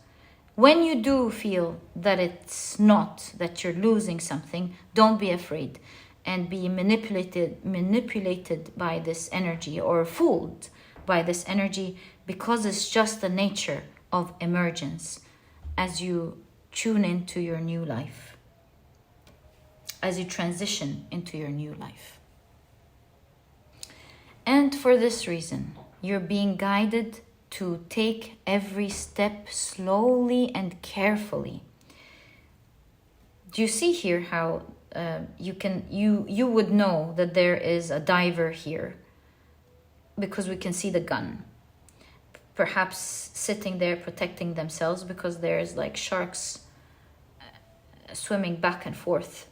When you do feel that it's not, that you're losing something, don't be afraid and be manipulated by this energy, or fooled by this energy, because it's just the nature of emergence as you tune into your new life, as you transition into your new life. And for this reason, you're being guided to take every step slowly and carefully. Do you see here how you would know that there is a diver here, because we can see the gun, perhaps sitting there protecting themselves, because there's like sharks swimming back and forth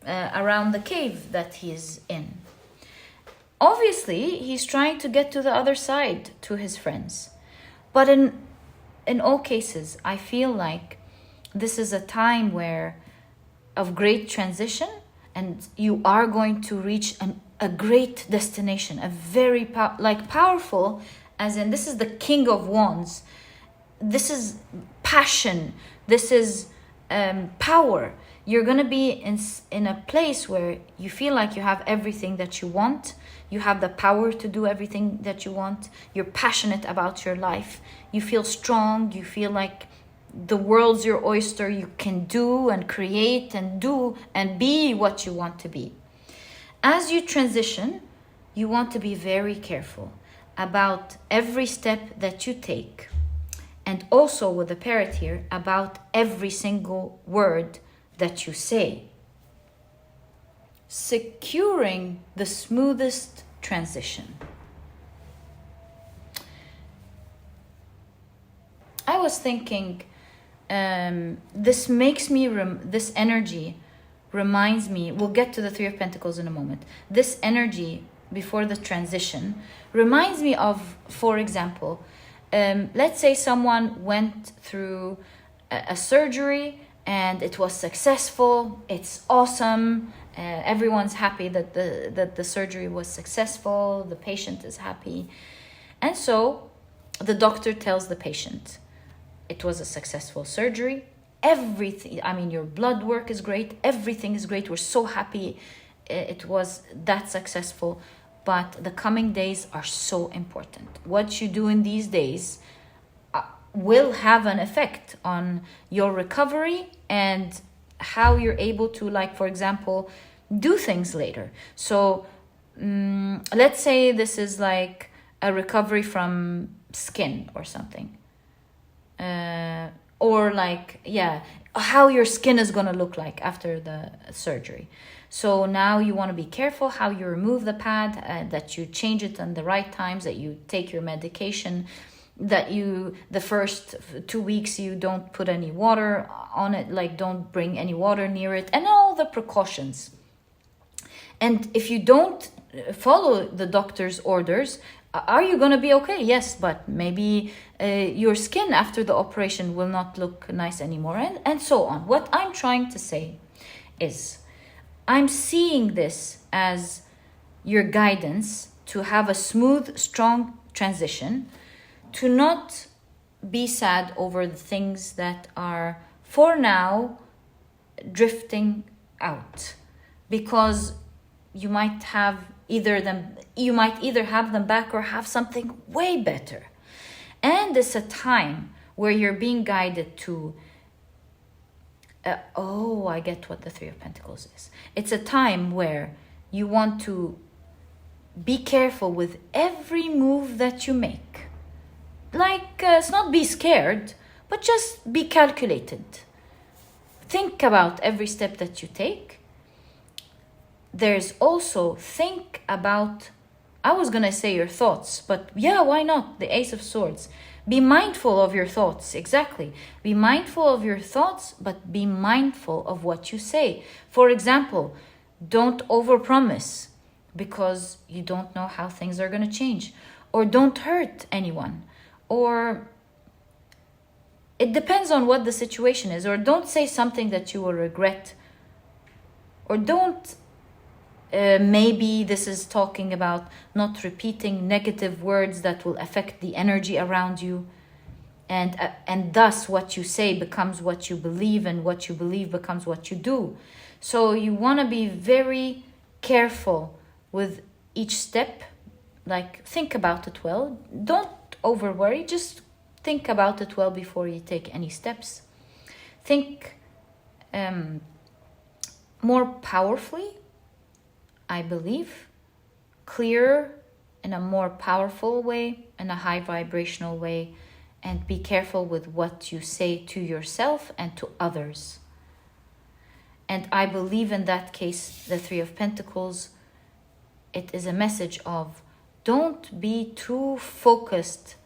around the cave that he's in. Obviously, he's trying to get to the other side, to his friends. But in all cases, I feel like this is a time of great transition, and you are going to reach a great destination, a very powerful, as in this is the King of Wands. This is passion. This is power. You're going to be in a place where you feel like you have everything that you want. You have the power to do everything that you want. You're passionate about your life. You feel strong. You feel like the world's your oyster. You can do and create and do and be what you want to be. As you transition, you want to be very careful. about every step that you take. And also with the parrot here, about every single word that you say. Securing the smoothest transition. I was thinking, this makes me, this energy reminds me, we'll get to the Three of Pentacles in a moment. This energy before the transition reminds me of, for example, let's say someone went through a surgery and it was successful, it's awesome, everyone's happy that the surgery was successful, the patient is happy. And so the doctor tells the patient, it was a successful surgery, everything, I mean, your blood work is great, everything is great, we're so happy it was that successful, but the coming days are so important. What you do in these days will have an effect on your recovery and how you're able to, like, for example, do things later. So let's say this is like a recovery from skin or something. Or like, yeah, how your skin is going to look like after the surgery. So now you want to be careful how you remove the pad, that you change it in the right times, that you take your medication, that you, the first 2 weeks, you don't put any water on it, like don't bring any water near it, and all the precautions. And if you don't follow the doctor's orders, are you going to be okay? Yes, but maybe your skin after the operation will not look nice anymore, and so on. What I'm trying to say is, I'm seeing this as your guidance to have a smooth, strong transition, to not be sad over the things that are, for now, drifting out. Because you might have you might either have them back or have something way better. And it's a time where you're being guided to, I get what the Three of Pentacles is. It's a time where you want to be careful with every move that you make. Like, it's not be scared, but just be calculated. Think about every step that you take. There's also think about, I was going to say your thoughts, but yeah, why not? The Ace of Swords. Be mindful of your thoughts, exactly. Be mindful of your thoughts, but be mindful of what you say. For example, don't overpromise because you don't know how things are going to change. Or don't hurt anyone. Or it depends on what the situation is. Or don't say something that you will regret. Or don't... maybe this is talking about not repeating negative words that will affect the energy around you, and thus what you say becomes what you believe, and what you believe becomes what you do. So you want to be very careful with each step. Like, think about it well. Don't over worry, just think about it well before you take any steps. Think more powerfully, I believe, clearer, in a more powerful way, in a high vibrational way, and be careful with what you say to yourself and to others. And I believe in that case, the Three of Pentacles, it is a message of don't be too focused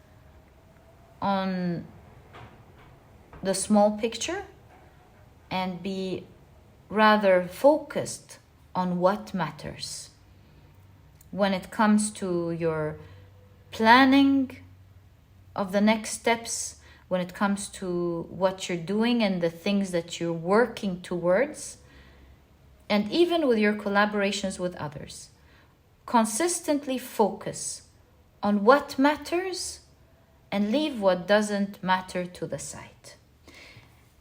on the small picture, and be rather focused on what matters. When it comes to your planning of the next steps, when it comes to what you're doing and the things that you're working towards, and even with your collaborations with others, consistently focus on what matters and leave what doesn't matter to the side.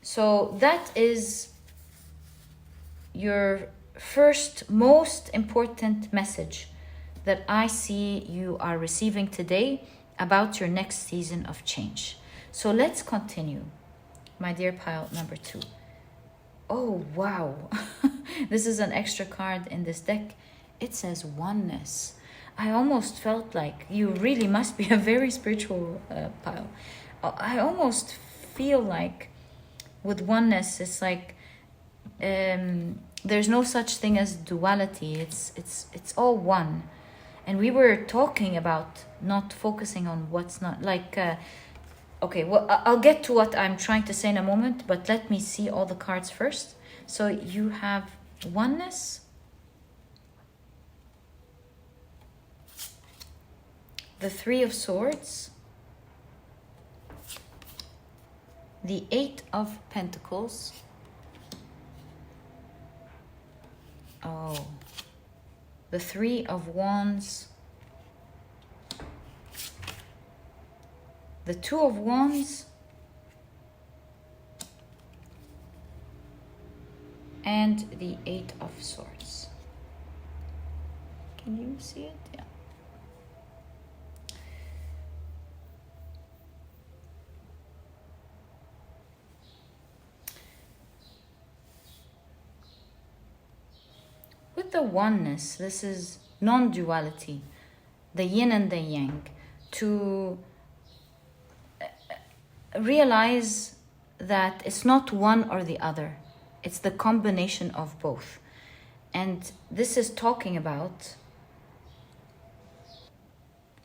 So that is your first most important message that I see you are receiving today about your next season of change. So let's continue, my dear pile number 2. Oh, wow. This is an extra card in this deck. It says oneness. I almost felt like you really must be a very spiritual pile. I almost feel like with oneness, it's like there's no such thing as duality. It's all one. And we were talking about not focusing on what's not like. Okay, well, I'll get to what I'm trying to say in a moment, but let me see all the cards first. So you have oneness, the Three of Swords, the Eight of Pentacles. Oh, the Three of Wands, the Two of Wands, and the Eight of Swords. Can you see it? Yeah. With the oneness, this is non-duality, the yin and the yang, to realize that it's not one or the other, it's the combination of both. And this is talking about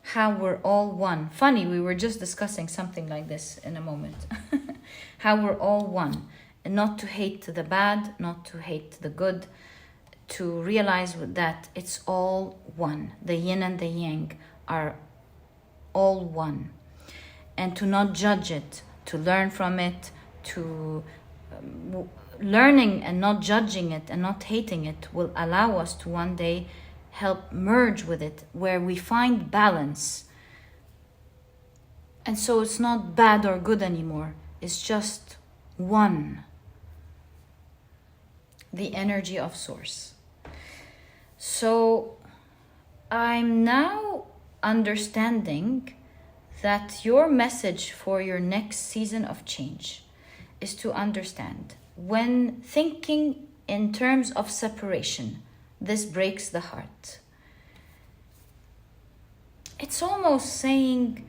how we're all one. Funny, we were just discussing something like this in a moment. How we're all one, and not to hate the bad, not to hate the good, to realize that it's all one. The yin and the yang are all one. And to not judge it, to learn from it, to learning and not judging it and not hating it will allow us to one day help merge with it, where we find balance. And so it's not bad or good anymore. It's just one. The energy of Source. So I'm now understanding that your message for your next season of change is to understand, when thinking in terms of separation, this breaks the heart. It's almost saying,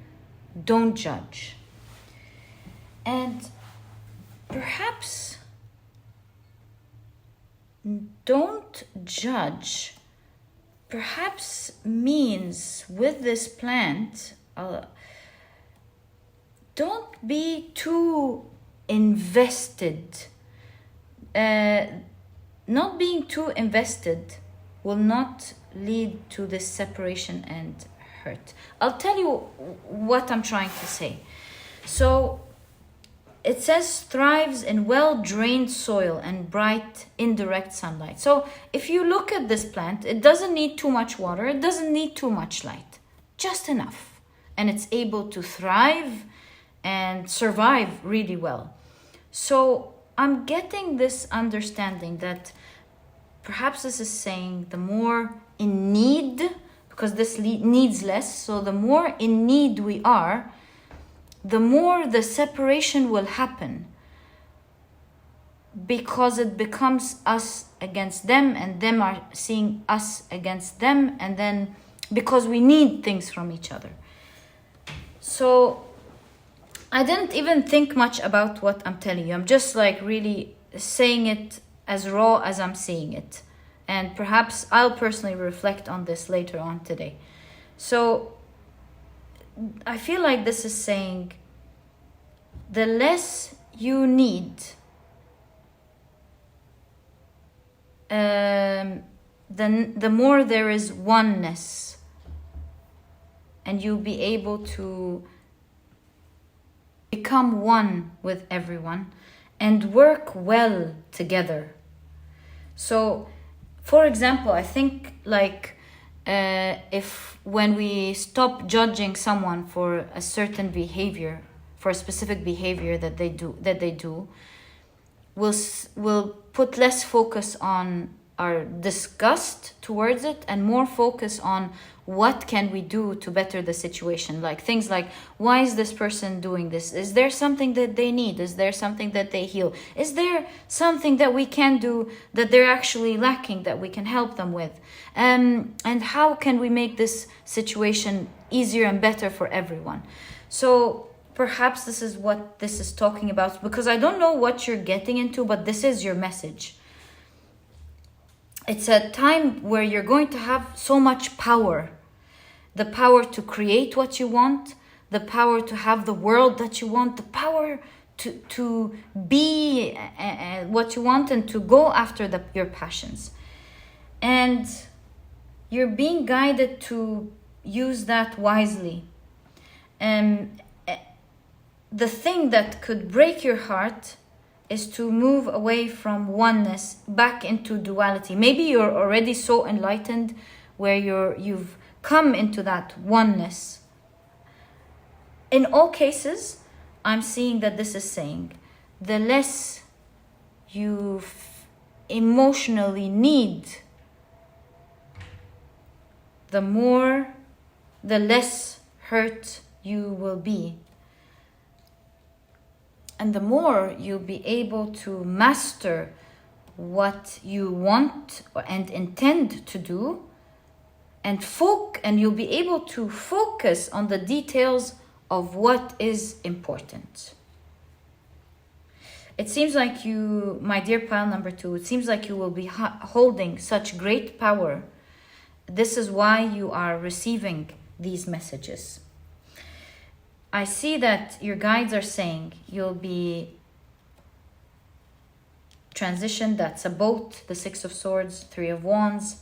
don't judge. And perhaps don't judge perhaps means with this plant, don't be too invested. Not being too invested will not lead to this separation and hurt. I'll tell you what I'm trying to say. So it says thrives in well-drained soil and bright indirect sunlight. So if you look at this plant, it doesn't need too much water. It doesn't need too much light, just enough. And it's able to thrive and survive really well. So I'm getting this understanding that perhaps this is saying the more in need, because this needs less, so the more in need we are, the more the separation will happen, because it becomes us against them and them are seeing us against them, and then because we need things from each other. So I didn't even think much about what I'm telling you. I'm just like really saying it as raw as I'm seeing it. And perhaps I'll personally reflect on this later on today. So I feel like this is saying the less you need, then the more there is oneness, and you'll be able to become one with everyone and work well together. So, for example, I think like if when we stop judging someone for a certain behavior, for a specific behavior that they do, we'll put less focus on our disgust towards it and more focus on what can we do to better the situation. Like things like, why is this person doing this? Is there something that they need? Is there something that they heal? Is there something that we can do that they're actually lacking that we can help them with? And how can we make this situation easier and better for everyone? So perhaps this is what this is talking about, because I don't know what you're getting into, but this is your message. It's a time where you're going to have so much power. The power to create what you want, the power to have the world that you want, the power to be what you want and to go after your passions. And you're being guided to use that wisely. The thing that could break your heart is to move away from oneness back into duality. Maybe you're already so enlightened where you've come into that oneness. In all cases, I'm seeing that this is saying the less you emotionally need, the less hurt you will be. And the more you'll be able to master what you want and intend to do, and you'll be able to focus on the details of what is important. It seems like you, my dear pile number 2, it seems like you will be holding such great power. This is why you are receiving these messages. I see that your guides are saying you'll be transitioned. That's a boat, the 6 of Swords, 3 of Wands.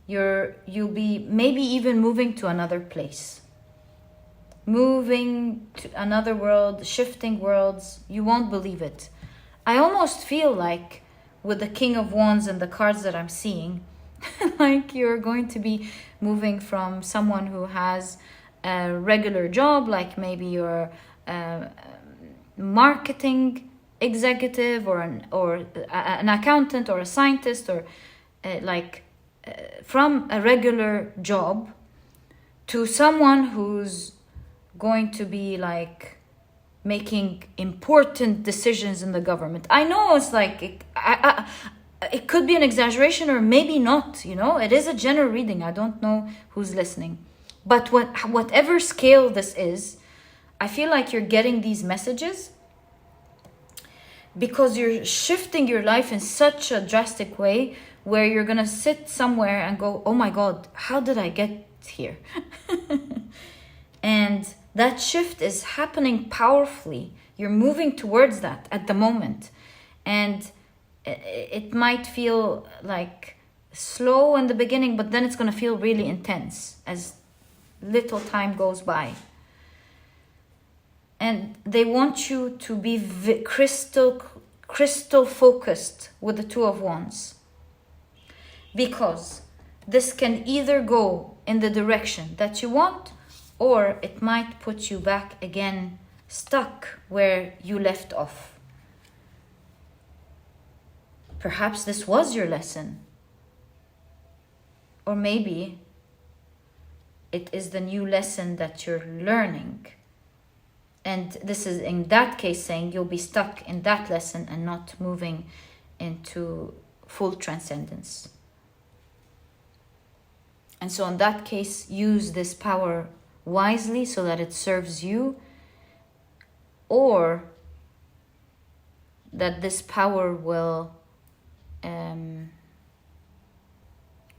You'll be maybe even moving to another place. Moving to another world, shifting worlds. You won't believe it. I almost feel like with the King of Wands and the cards that I'm seeing, like you're going to be moving from someone who has a regular job, like maybe you're a marketing executive or an accountant or a scientist, or from a regular job to someone who's going to be like making important decisions in the government. I know it's like it could be an exaggeration or maybe not, it is a general reading. I don't know who's listening. But whatever scale this is, I feel like you're getting these messages because you're shifting your life in such a drastic way where you're going to sit somewhere and go, oh my God, how did I get here? And that shift is happening powerfully. You're moving towards that at the moment. And it might feel like slow in the beginning, but then it's going to feel really intense as little time goes by. And they want you to be crystal focused with the 2 of Wands, because this can either go in the direction that you want, or it might put you back again, stuck where you left off. Perhaps this was your lesson, or maybe it is the new lesson that you're learning. And this is in that case saying you'll be stuck in that lesson and not moving into full transcendence. And so in that case, use this power wisely so that it serves you, or that this power will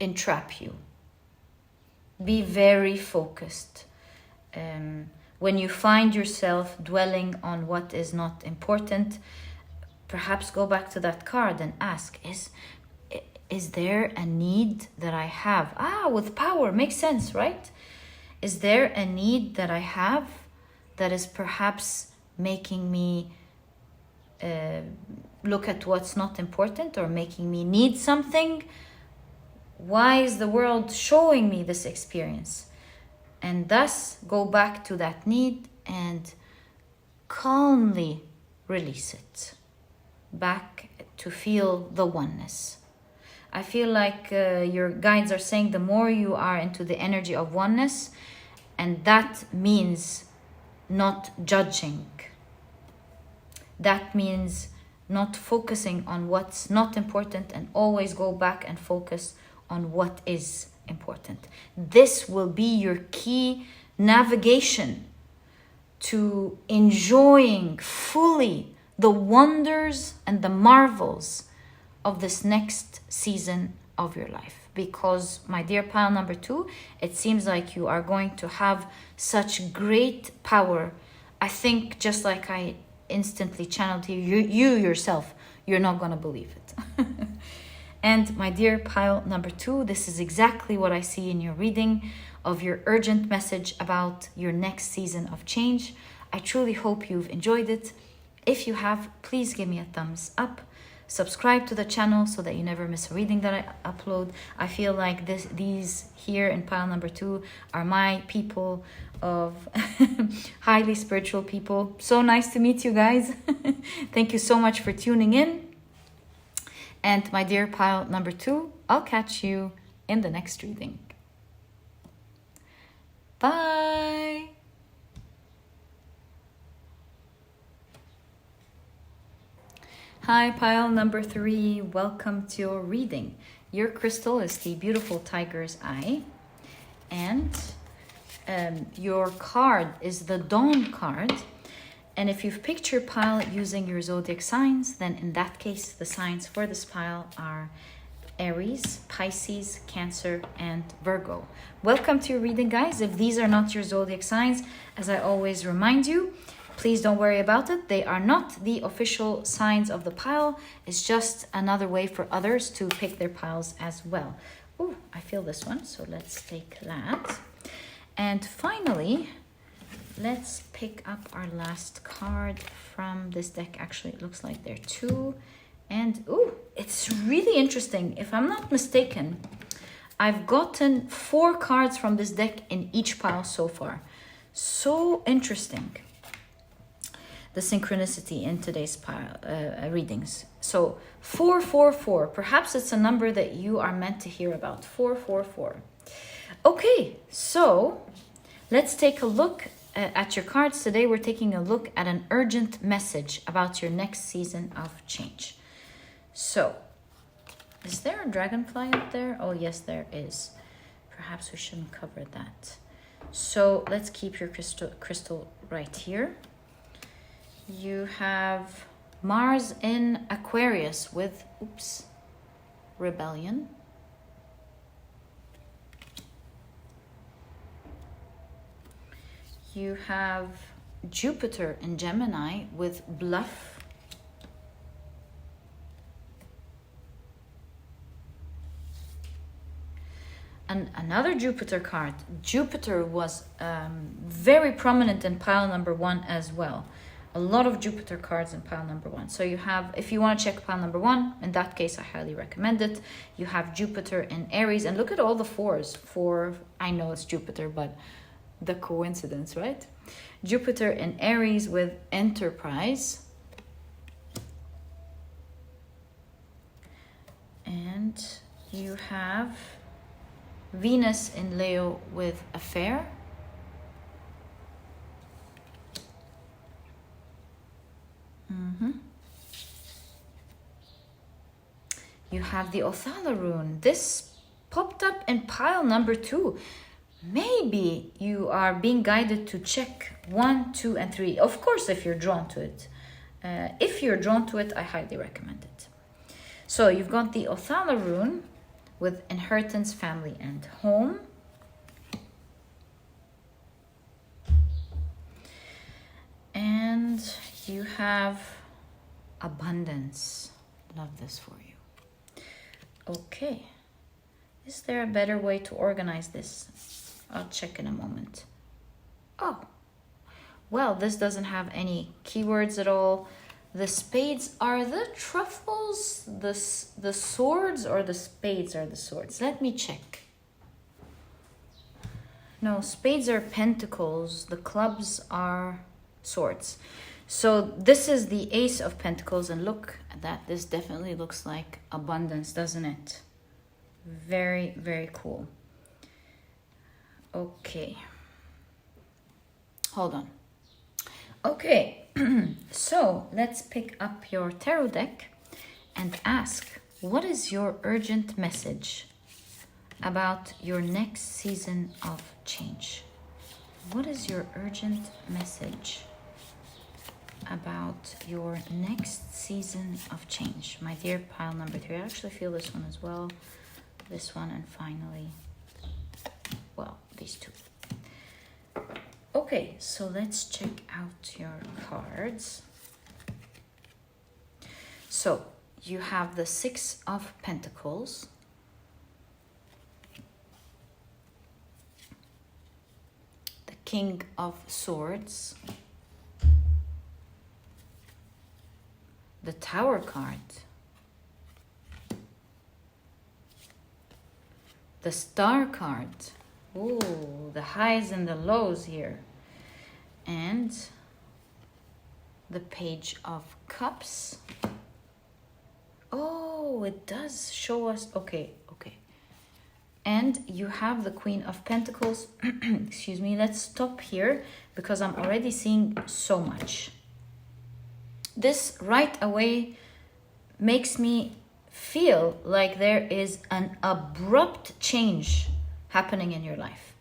entrap you. Be very focused. When you find yourself dwelling on what is not important, perhaps go back to that card and ask, is there a need that I have? With power, makes sense, right? Is there a need that I have that is perhaps making me look at what's not important, or making me need something? Why is the world showing me this experience? And thus go back to that need and calmly release it back to feel the oneness. I feel like your guides are saying the more you are into the energy of oneness, and that means not judging. That means not focusing on what's not important and always go back and focus on what is important. This will be your key navigation to enjoying fully the wonders and the marvels of this next season of your life. Because, my dear pile number 2, it seems like you are going to have such great power. I think, just like I instantly channeled you yourself, you're not going to believe it. And my dear pile number 2, this is exactly what I see in your reading of your urgent message about your next season of change. I truly hope you've enjoyed it. If you have, please give me a thumbs up. Subscribe to the channel so that you never miss a reading that I upload. I feel like these here in pile number 2 are my people of highly spiritual people. So nice to meet you guys. Thank you so much for tuning in. And my dear pile number 2, I'll catch you in the next reading. Bye. Hi, pile number 3. Welcome to your reading. Your crystal is the beautiful tiger's eye. And your card is the Dawn card. And if you've picked your pile using your zodiac signs, then in that case, the signs for this pile are Aries, Pisces, Cancer, and Virgo. Welcome to your reading, guys. If these are not your zodiac signs, as I always remind you, please don't worry about it. They are not the official signs of the pile. It's just another way for others to pick their piles as well. Oh, I feel this one, so let's take that. And finally, let's pick up our last card from this deck. Actually, it looks like there are 2. And, oh, it's really interesting. If I'm not mistaken, I've gotten 4 cards from this deck in each pile so far. So interesting. The synchronicity in today's pile readings. So 444. Perhaps it's a number that you are meant to hear about. 444. Okay, so let's take a look at your cards. Today we're taking a look at an urgent message about your next season of change. So, is there a dragonfly up there? Oh yes, there is. Perhaps we shouldn't cover that. So let's keep your crystal right here. You have Mars in Aquarius with, rebellion. You have Jupiter in Gemini with bluff. And another Jupiter card. Jupiter was very prominent in pile number 1 as well. A lot of Jupiter cards in pile number 1. So you have, if you want to check pile number 1, in that case, I highly recommend it. You have Jupiter in Aries. And look at all the 4s. 4, I know it's Jupiter, but the coincidence, right? Jupiter in Aries with Enterprise. And you have Venus in Leo with Affair. You have the Othala rune. This popped up in pile number 2. Maybe you are being guided to check 1, 2, and 3. Of course, if you're drawn to it. If you're drawn to it, I highly recommend it. So you've got the Othala rune with inheritance, family, and home. And you have abundance. Love this for you. Okay. Is there a better way to organize this? I'll check in a moment. Oh, well, this doesn't have any keywords at all. The spades are the truffles, the swords, or the spades are the swords. Let me check. No, spades are pentacles. The clubs are swords. So this is the Ace of Pentacles, and look at that. This definitely looks like abundance, doesn't it? Very, very cool. Okay. Hold on. Okay. So let's pick up your tarot deck and ask, what is your urgent message about your next season of change? What is your urgent message about your next season of change? My dear pile number 3. I actually feel this one as well. This one, and finally, well, these two. Okay, so let's check out your cards. So you have the 6 of Pentacles, the King of Swords, the Tower card, the Star card. Ooh, the highs and the lows here. And the Page of Cups. Oh, it does show us. Okay. And you have the Queen of Pentacles. Excuse me. Let's stop here because I'm already seeing so much. This right away makes me feel like there is an abrupt change happening in your life.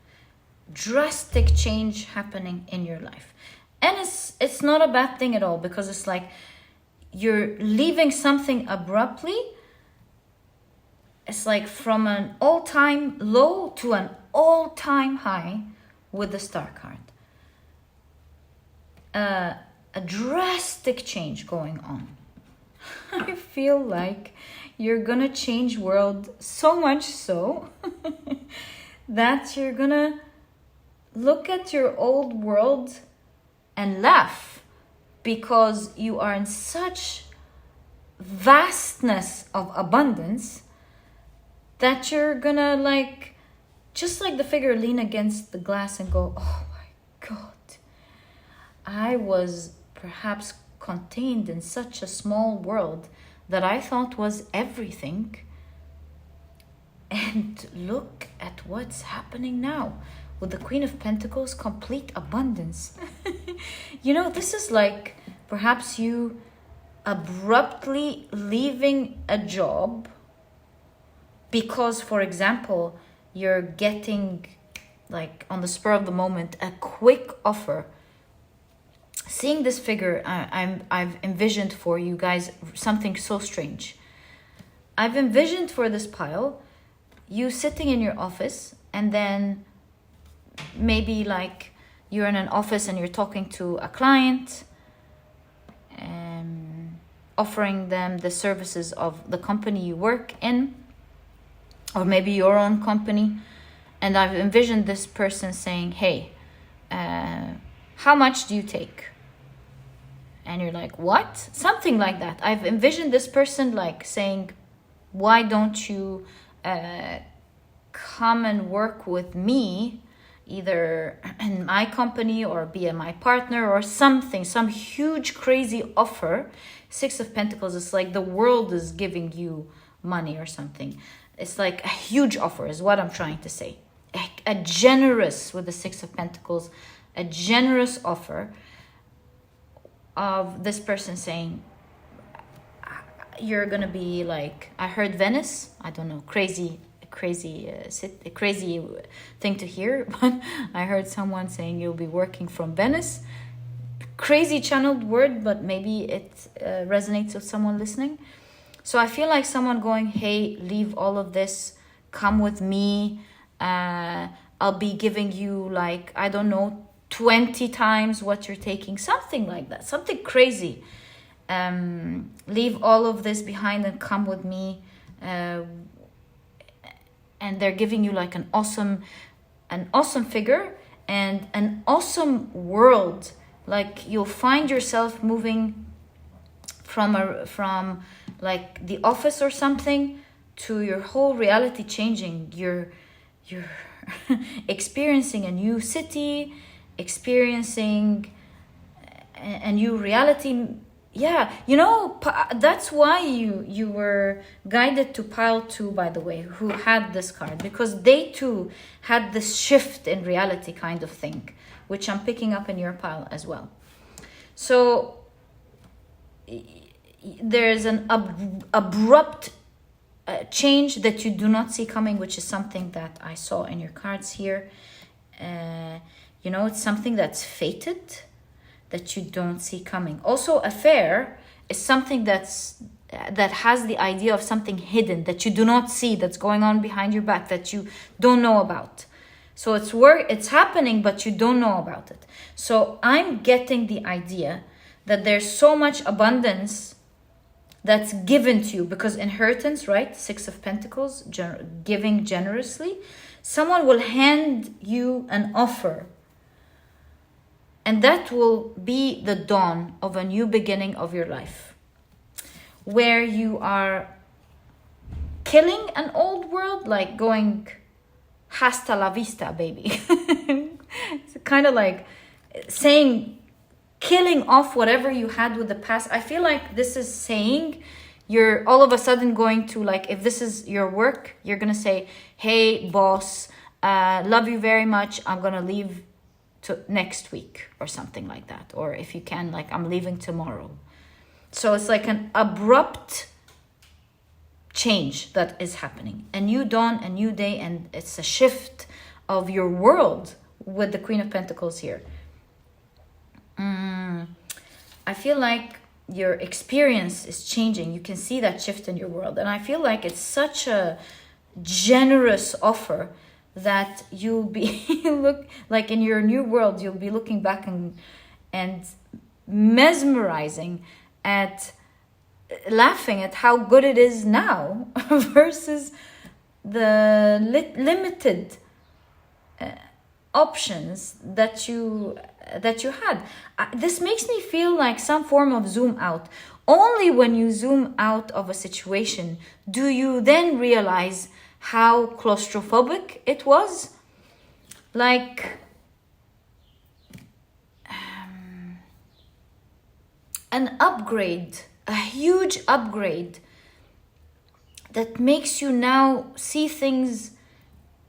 Drastic change happening in your life. And it's not a bad thing at all, because it's like you're leaving something abruptly. It's like from an all-time low to an all-time high with the Star card. A drastic change going on. I feel like you're gonna change world so much so that you're gonna look at your old world and laugh, because you are in such vastness of abundance that you're gonna, like, just like the figure, lean against the glass and go, oh my God, I was perhaps contained in such a small world that I thought was everything. And look at what's happening now with the Queen of Pentacles, complete abundance. You know, this is like perhaps you abruptly leaving a job because, for example, you're getting, like, on the spur of the moment, a quick offer. Seeing this figure, I've envisioned for you guys something so strange. I've envisioned for this pile you sitting in your office, and then maybe like you're in an office and you're talking to a client, offering them the services of the company you work in, or maybe your own company. And I've envisioned this person saying, hey, how much do you take? And you're like, what? Something like that. I've envisioned this person like saying, why don't you come and work with me, either in my company or be my partner or something, some huge crazy offer. 6 of Pentacles is like the world is giving you money or something. It's like a huge offer is what I'm trying to say. A generous, with the 6 of Pentacles, a generous offer of this person saying, you're gonna be like, I heard Venice, I don't know, crazy thing to hear, but I heard someone saying you'll be working from Venice. Crazy channeled word, but maybe it resonates with someone listening. So I feel like someone going, hey, leave all of this, come with me, I'll be giving you, like, I don't know, 20 times what you're taking, something like that, something crazy. Leave all of this behind and come with me. And they're giving you like an awesome figure and an awesome world. Like you'll find yourself moving from like the office or something to your whole reality changing. You're experiencing a new city, experiencing a new reality. Yeah, that's why you were guided to pile 2, by the way, who had this card, because they too had this shift in reality kind of thing, which I'm picking up in your pile as well. So there's an abrupt change that you do not see coming, which is something that I saw in your cards here. It's something that's fated, that you don't see coming. Also, affair is something that has the idea of something hidden that you do not see, that's going on behind your back, that you don't know about. So it's happening, but you don't know about it. So I'm getting the idea that there's so much abundance that's given to you, because inheritance, right? 6 of Pentacles, giving generously. Someone will hand you an offer, and that will be the dawn of a new beginning of your life, where you are killing an old world, like going hasta la vista, baby. It's kind of like saying, killing off whatever you had with the past. I feel like this is saying you're all of a sudden going to, like, if this is your work, you're going to say, hey, boss, love you very much. I'm going to leave to next week or something like that. Or if you can, like, I'm leaving tomorrow. So it's like an abrupt change that is happening. A new dawn, a new day, and it's a shift of your world with the Queen of Pentacles here. I feel like your experience is changing. You can see that shift in your world. And I feel like it's such a generous offer that you'll be look like in your new world, you'll be looking back and mesmerizing at, laughing at how good it is now versus the limited options that you had. This makes me feel like some form of zoom out. Only when you zoom out of a situation do you then realize how claustrophobic it was. Like an upgrade, a huge upgrade that makes you now see things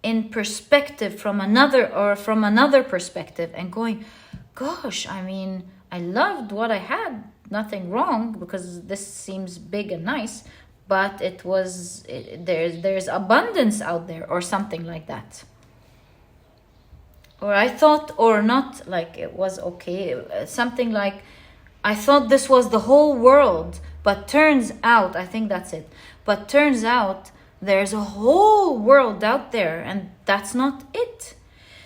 in perspective from another perspective, and going, gosh, I mean, I loved what I had, nothing wrong, because this seems big and nice, but there's abundance out there, or something like that. Or I thought, or not, like it was okay, something like, I thought this was the whole world, but turns out, I think that's it, but turns out there's a whole world out there, and that's not it.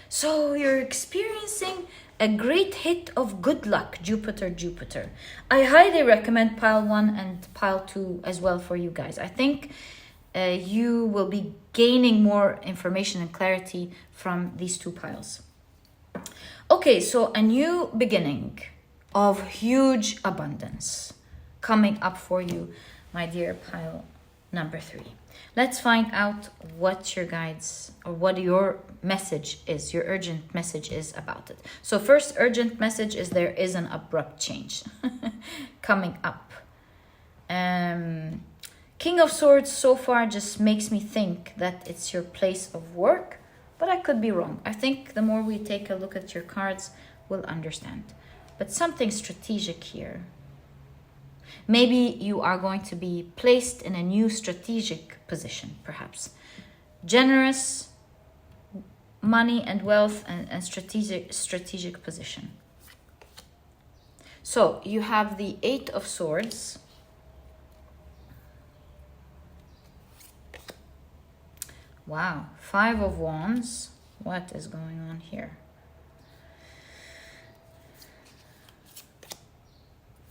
So you're experiencing a great hit of good luck, Jupiter. I highly recommend pile 1 and pile 2 as well for you guys. I think you will be gaining more information and clarity from these 2 piles. Okay, so a new beginning of huge abundance coming up for you, my dear pile number 3. Let's find out what your guides, or what your message is, your urgent message is about it. So first urgent message is there is an abrupt change coming up. King of Swords so far just makes me think that it's your place of work, but I could be wrong. I think the more we take a look at your cards, we'll understand. But something strategic here. Maybe you are going to be placed in a new strategic position, perhaps. Generous money and wealth, and strategic position. So you have the 8 of Swords. Wow, 5 of Wands. What is going on here?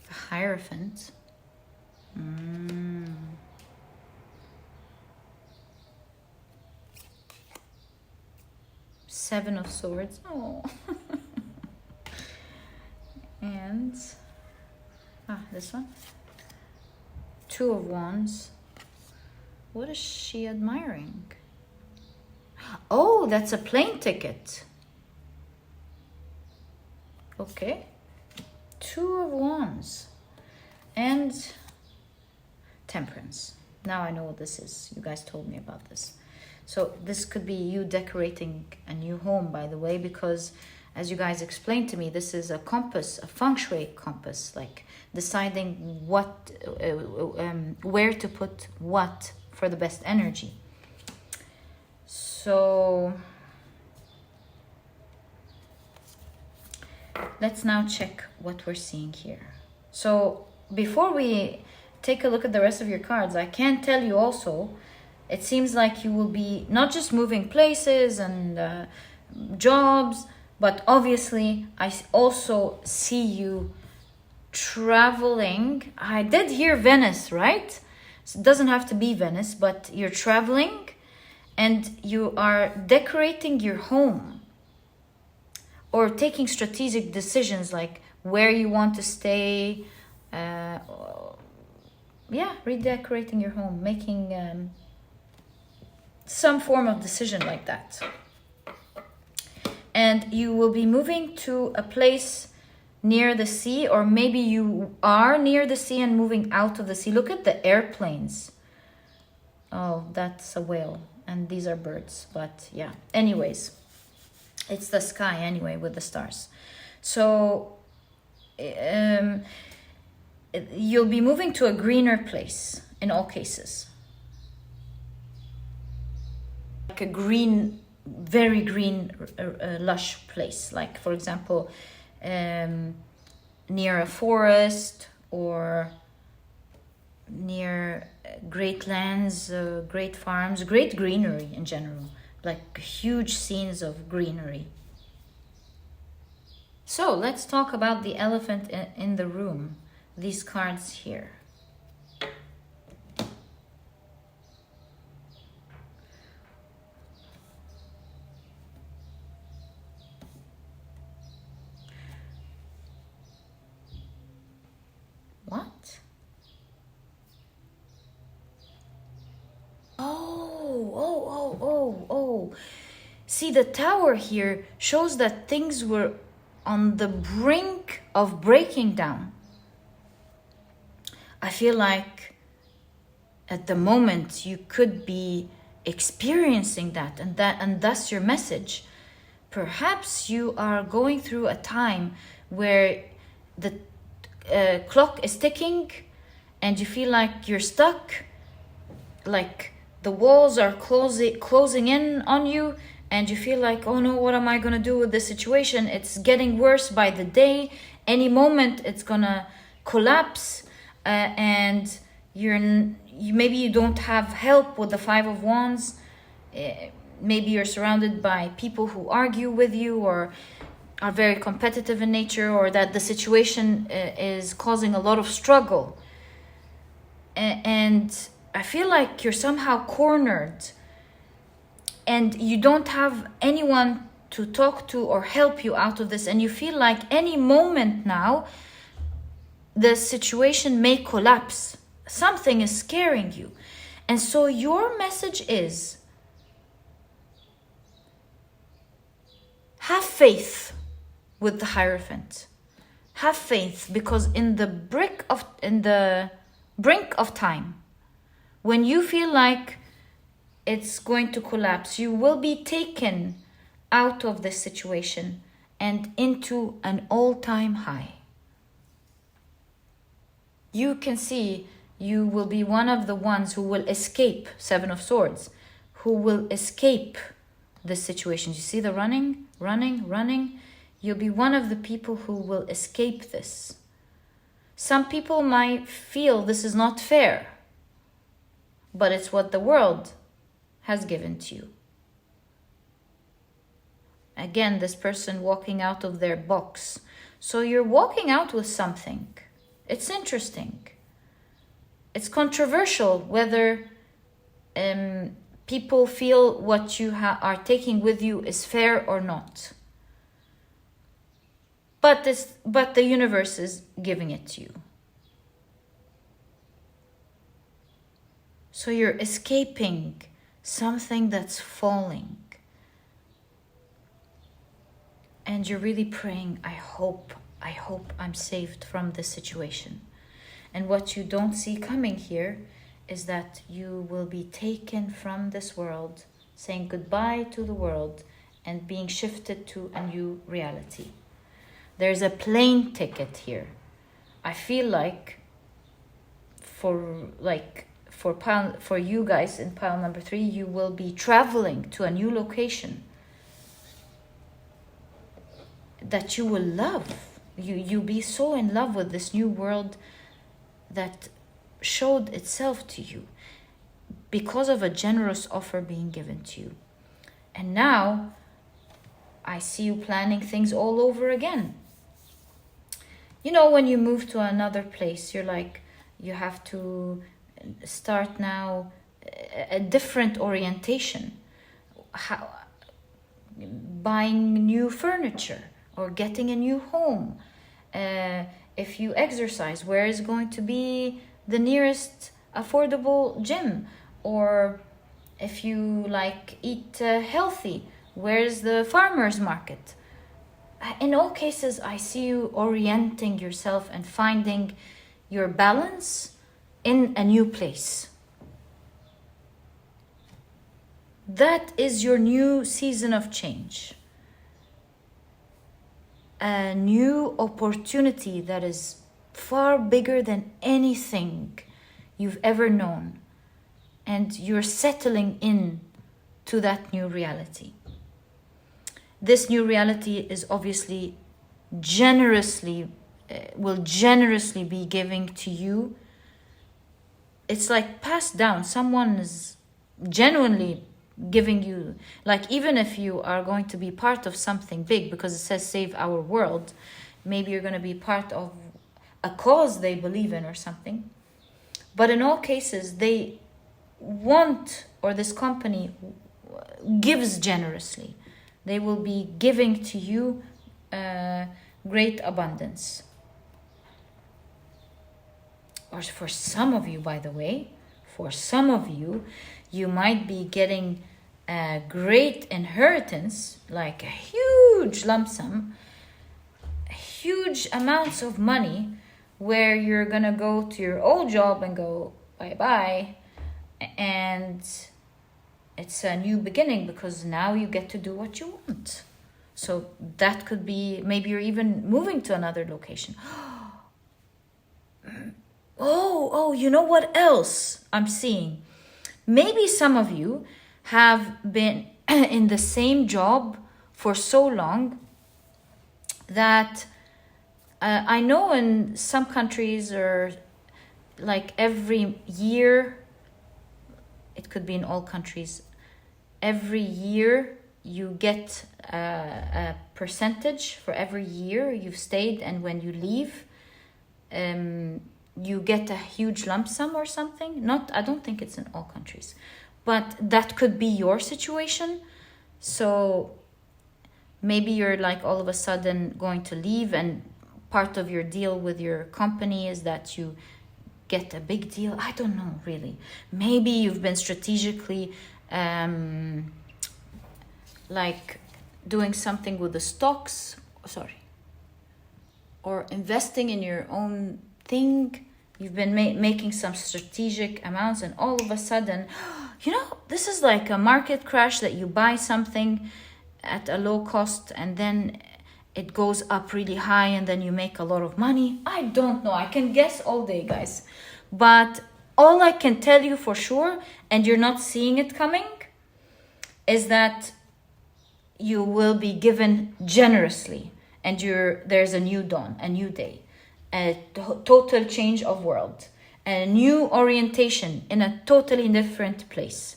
The Hierophant. 7 of Swords. Oh. And this one. 2 of Wands. What is she admiring? Oh, that's a plane ticket. Okay. 2 of Wands. and Temperance. Now I know what this is. You guys told me about this. So this could be you decorating a new home, by the way, because as you guys explained to me, this is a compass, a feng shui compass, like deciding what, where to put what for the best energy. So let's now check what we're seeing here. So before we take a look at the rest of your cards, I can tell you also, it seems like you will be not just moving places and jobs, but obviously I also see you traveling. I did hear Venice, right? So it doesn't have to be Venice, but you're traveling and you are decorating your home or taking strategic decisions like where you want to stay. Yeah, redecorating your home, making some form of decision like that. And you will be moving to a place near the sea, or maybe you are near the sea and moving out of the sea. Look at the airplanes. Oh, that's a whale. And these are birds. But yeah, anyways, it's the sky anyway with the stars. So you'll be moving to a greener place in all cases. Like a green, very green, lush place. Like, for example, near a forest or near great lands, great farms, great greenery in general. Like huge scenes of greenery. So let's talk about the elephant in the room. These cards here. What? Oh. See, the tower here shows that things were on the brink of breaking down. I feel like at the moment you could be experiencing that, and that's your message. Perhaps you are going through a time where the clock is ticking and you feel like you're stuck, like the walls are closing in on you, and you feel like, oh no, what am I gonna do with this situation? It's getting worse by the day. Any moment it's gonna collapse. And maybe you don't have help with the Five of Wands. Maybe you're surrounded by people who argue with you or are very competitive in nature, or that the situation is causing a lot of struggle. And I feel like you're somehow cornered and you don't have anyone to talk to or help you out of this. And you feel like any moment now, the situation may collapse. Something is scaring you. And so your message is, have faith with the Hierophant. Have faith, because in the brink of time, when you feel like it's going to collapse, you will be taken out of this situation and into an all-time high. You can see you will be one of the ones who will escape, Seven of Swords, who will escape this situation. You see the running? You'll be one of the people who will escape this. Some people might feel this is not fair, but it's what the world has given to you. Again, this person walking out of their box. So you're walking out with something. It's interesting. It's controversial whether people feel what you are taking with you is fair or not. But the universe is giving it to you. So you're escaping something that's falling. And you're really praying, I hope I'm saved from this situation. And what you don't see coming here is that you will be taken from this world, saying goodbye to the world, and being shifted to a new reality. There's a plane ticket here. I feel like for you guys in pile number 3, you will be traveling to a new location that you will love. You'll be so in love with this new world that showed itself to you because of a generous offer being given to you. And now I see you planning things all over again. You know, when you move to another place, you're like, you have to start now a different orientation. Buying new furniture or getting a new home. If you exercise, where is going to be the nearest affordable gym? Or if you like eat healthy, where's the farmer's market? In all cases, I see you orienting yourself and finding your balance in a new place. That is your new season of change. A new opportunity that is far bigger than anything you've ever known. And you're settling in to that new reality. This new reality is obviously will generously be giving to you. It's like passed down. Someone is genuinely giving you, like, even if you are going to be part of something big, because it says save our world, maybe you're going to be part of a cause they believe in or something. But in all cases, they want, or this company gives generously. They will be giving to you great abundance. Or for some of you, by the way, you might be getting a great inheritance, like a huge lump sum, huge amounts of money, where you're gonna go to your old job and go bye-bye, and it's a new beginning because now you get to do what you want. So that could be, maybe you're even moving to another location. Oh, you know what else I'm seeing? Maybe some of you have been in the same job for so long that I know in some countries, or like every year, it could be in all countries, every year you get a percentage for every year you've stayed, and when you leave, you get a huge lump sum or something. I don't think it's in all countries, but that could be your situation. So maybe you're like all of a sudden going to leave, and part of your deal with your company is that you get a big deal. I don't know, really. Maybe you've been strategically like doing something with the stocks, or investing in your own thing. You've been making some strategic amounts, and all of a sudden, this is like a market crash, that you buy something at a low cost and then it goes up really high and then you make a lot of money. I don't know. I can guess all day, guys. But all I can tell you for sure, and you're not seeing it coming, is that you will be given generously, and there's a new dawn, a new day, a total change of world, a new orientation in a totally different place.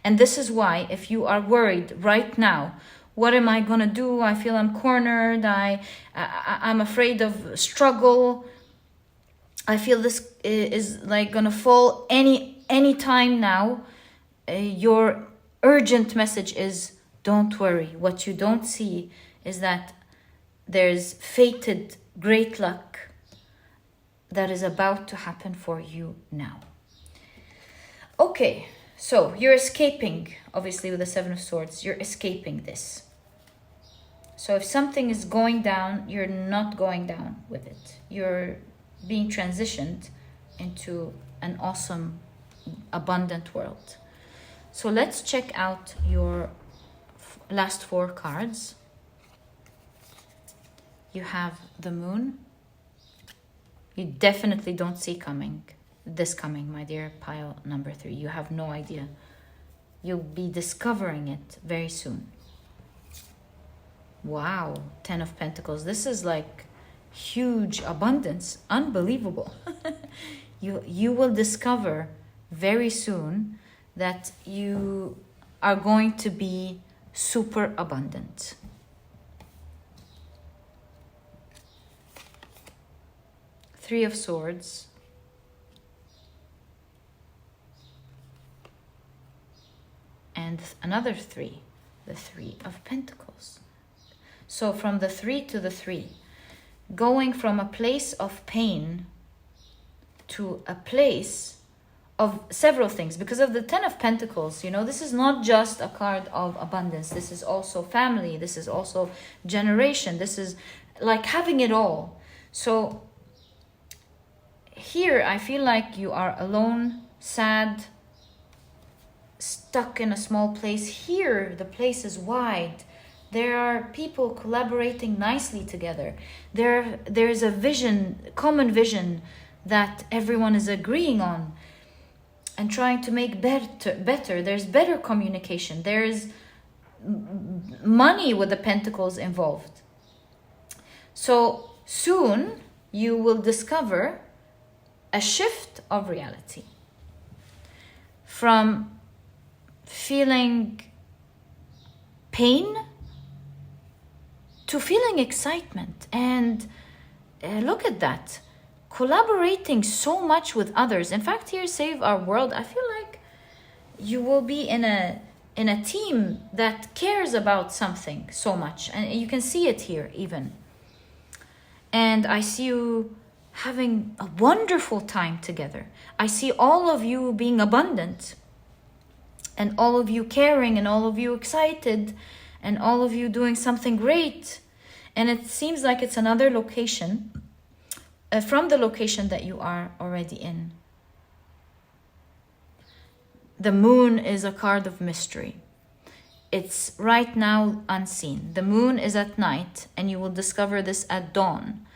And this is why, if you are worried right now, what am I gonna do? I feel I'm cornered. I'm afraid of struggle. I feel this is like gonna fall any time now. Your urgent message is, don't worry. What you don't see is that there's fated great luck that is about to happen for you now. Okay, so you're escaping, obviously, with the Seven of Swords. You're escaping this. So if something is going down, you're not going down with it. You're being transitioned into an awesome, abundant world. So let's check out your last 4 cards. You have the moon. You definitely don't see this coming, my dear pile number 3. You have no idea. You'll be discovering it very soon. Wow, 10 of Pentacles. This is like huge abundance. Unbelievable. You will discover very soon that you are going to be super abundant. Three of Swords. And another 3, the 3 of Pentacles. So from the 3 to the 3, going from a place of pain to a place of several things. Because of the 10 of Pentacles, you know, this is not just a card of abundance. This is also family. This is also generation. This is like having it all. So here I feel like you are alone, sad, stuck in a small place. Here the place is wide. There are people collaborating nicely together. There's a vision, common vision that everyone is agreeing on and trying to make better. There's better communication. There's money with the Pentacles involved. So soon you will discover a shift of reality from feeling pain to feeling excitement. And look at that, collaborating so much with others. In fact, here, Save Our World, I feel like you will be in a team that cares about something so much, and you can see it here even. And I see you having a wonderful time together. I see all of you being abundant, and all of you caring, and all of you excited, and all of you doing something great. And it seems like it's another location from the location that you are already in. The moon is a card of mystery. It's right now unseen. The moon is at night, and you will discover this at dawn.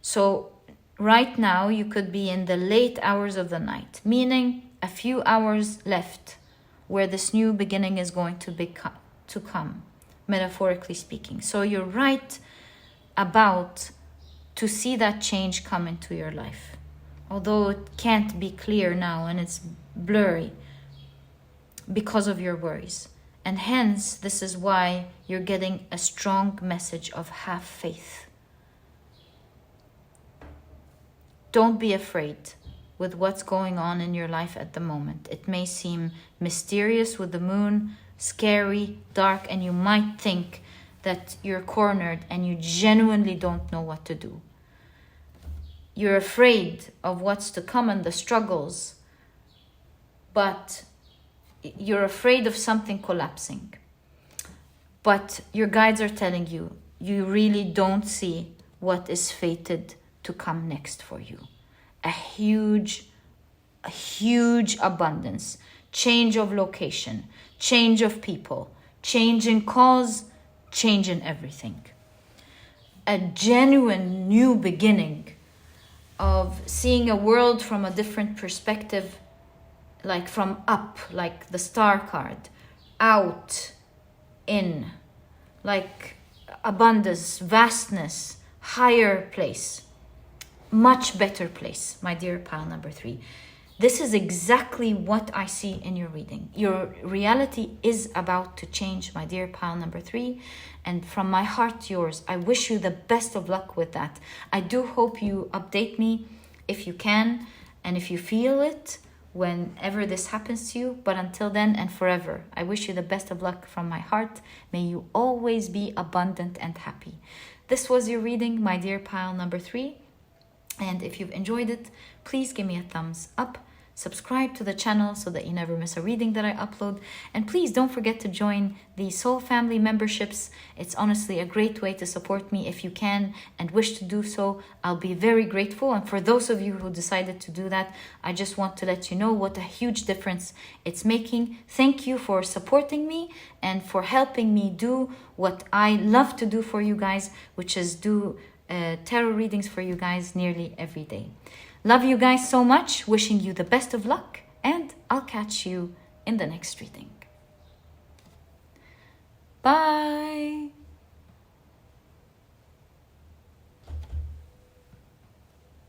So right now you could be in the late hours of the night, meaning a few hours left where this new beginning is going to come, metaphorically speaking. So you're right about to see that change come into your life. Although it can't be clear now and it's blurry because of your worries. And hence, this is why you're getting a strong message of have faith. Don't be afraid with what's going on in your life at the moment. It may seem mysterious with the moon, scary, dark, and you might think that you're cornered and you genuinely don't know what to do. You're afraid of what's to come and the struggles, but you're afraid of something collapsing. But your guides are telling you, you really don't see what is fated to come next for you. A huge abundance, change of location, change of people, change in cause, change in everything. A genuine new beginning of seeing a world from a different perspective, like from up, like the star card, out, in, like abundance, vastness, higher place, much better place, my dear pile number 3. This is exactly what I see in your reading. Your reality is about to change, my dear pile number 3. And from my heart to yours, I wish you the best of luck with that. I do hope you update me if you can and if you feel it whenever this happens to you. But until then and forever, I wish you the best of luck from my heart. May you always be abundant and happy. This was your reading, my dear pile number 3. And if you've enjoyed it, please give me a thumbs up. subscribe to the channel so that you never miss a reading that I upload. And please don't forget to join the Soul Family memberships. It's honestly a great way to support me. If you can and wish to do so, I'll be very grateful. And for those of you who decided to do that, I just want to let you know what a huge difference it's making. Thank you for supporting me and for helping me do what I love to do for you guys, which is do tarot readings for you guys nearly every day. Love you guys so much, wishing you the best of luck, and I'll catch you in the next reading. Bye!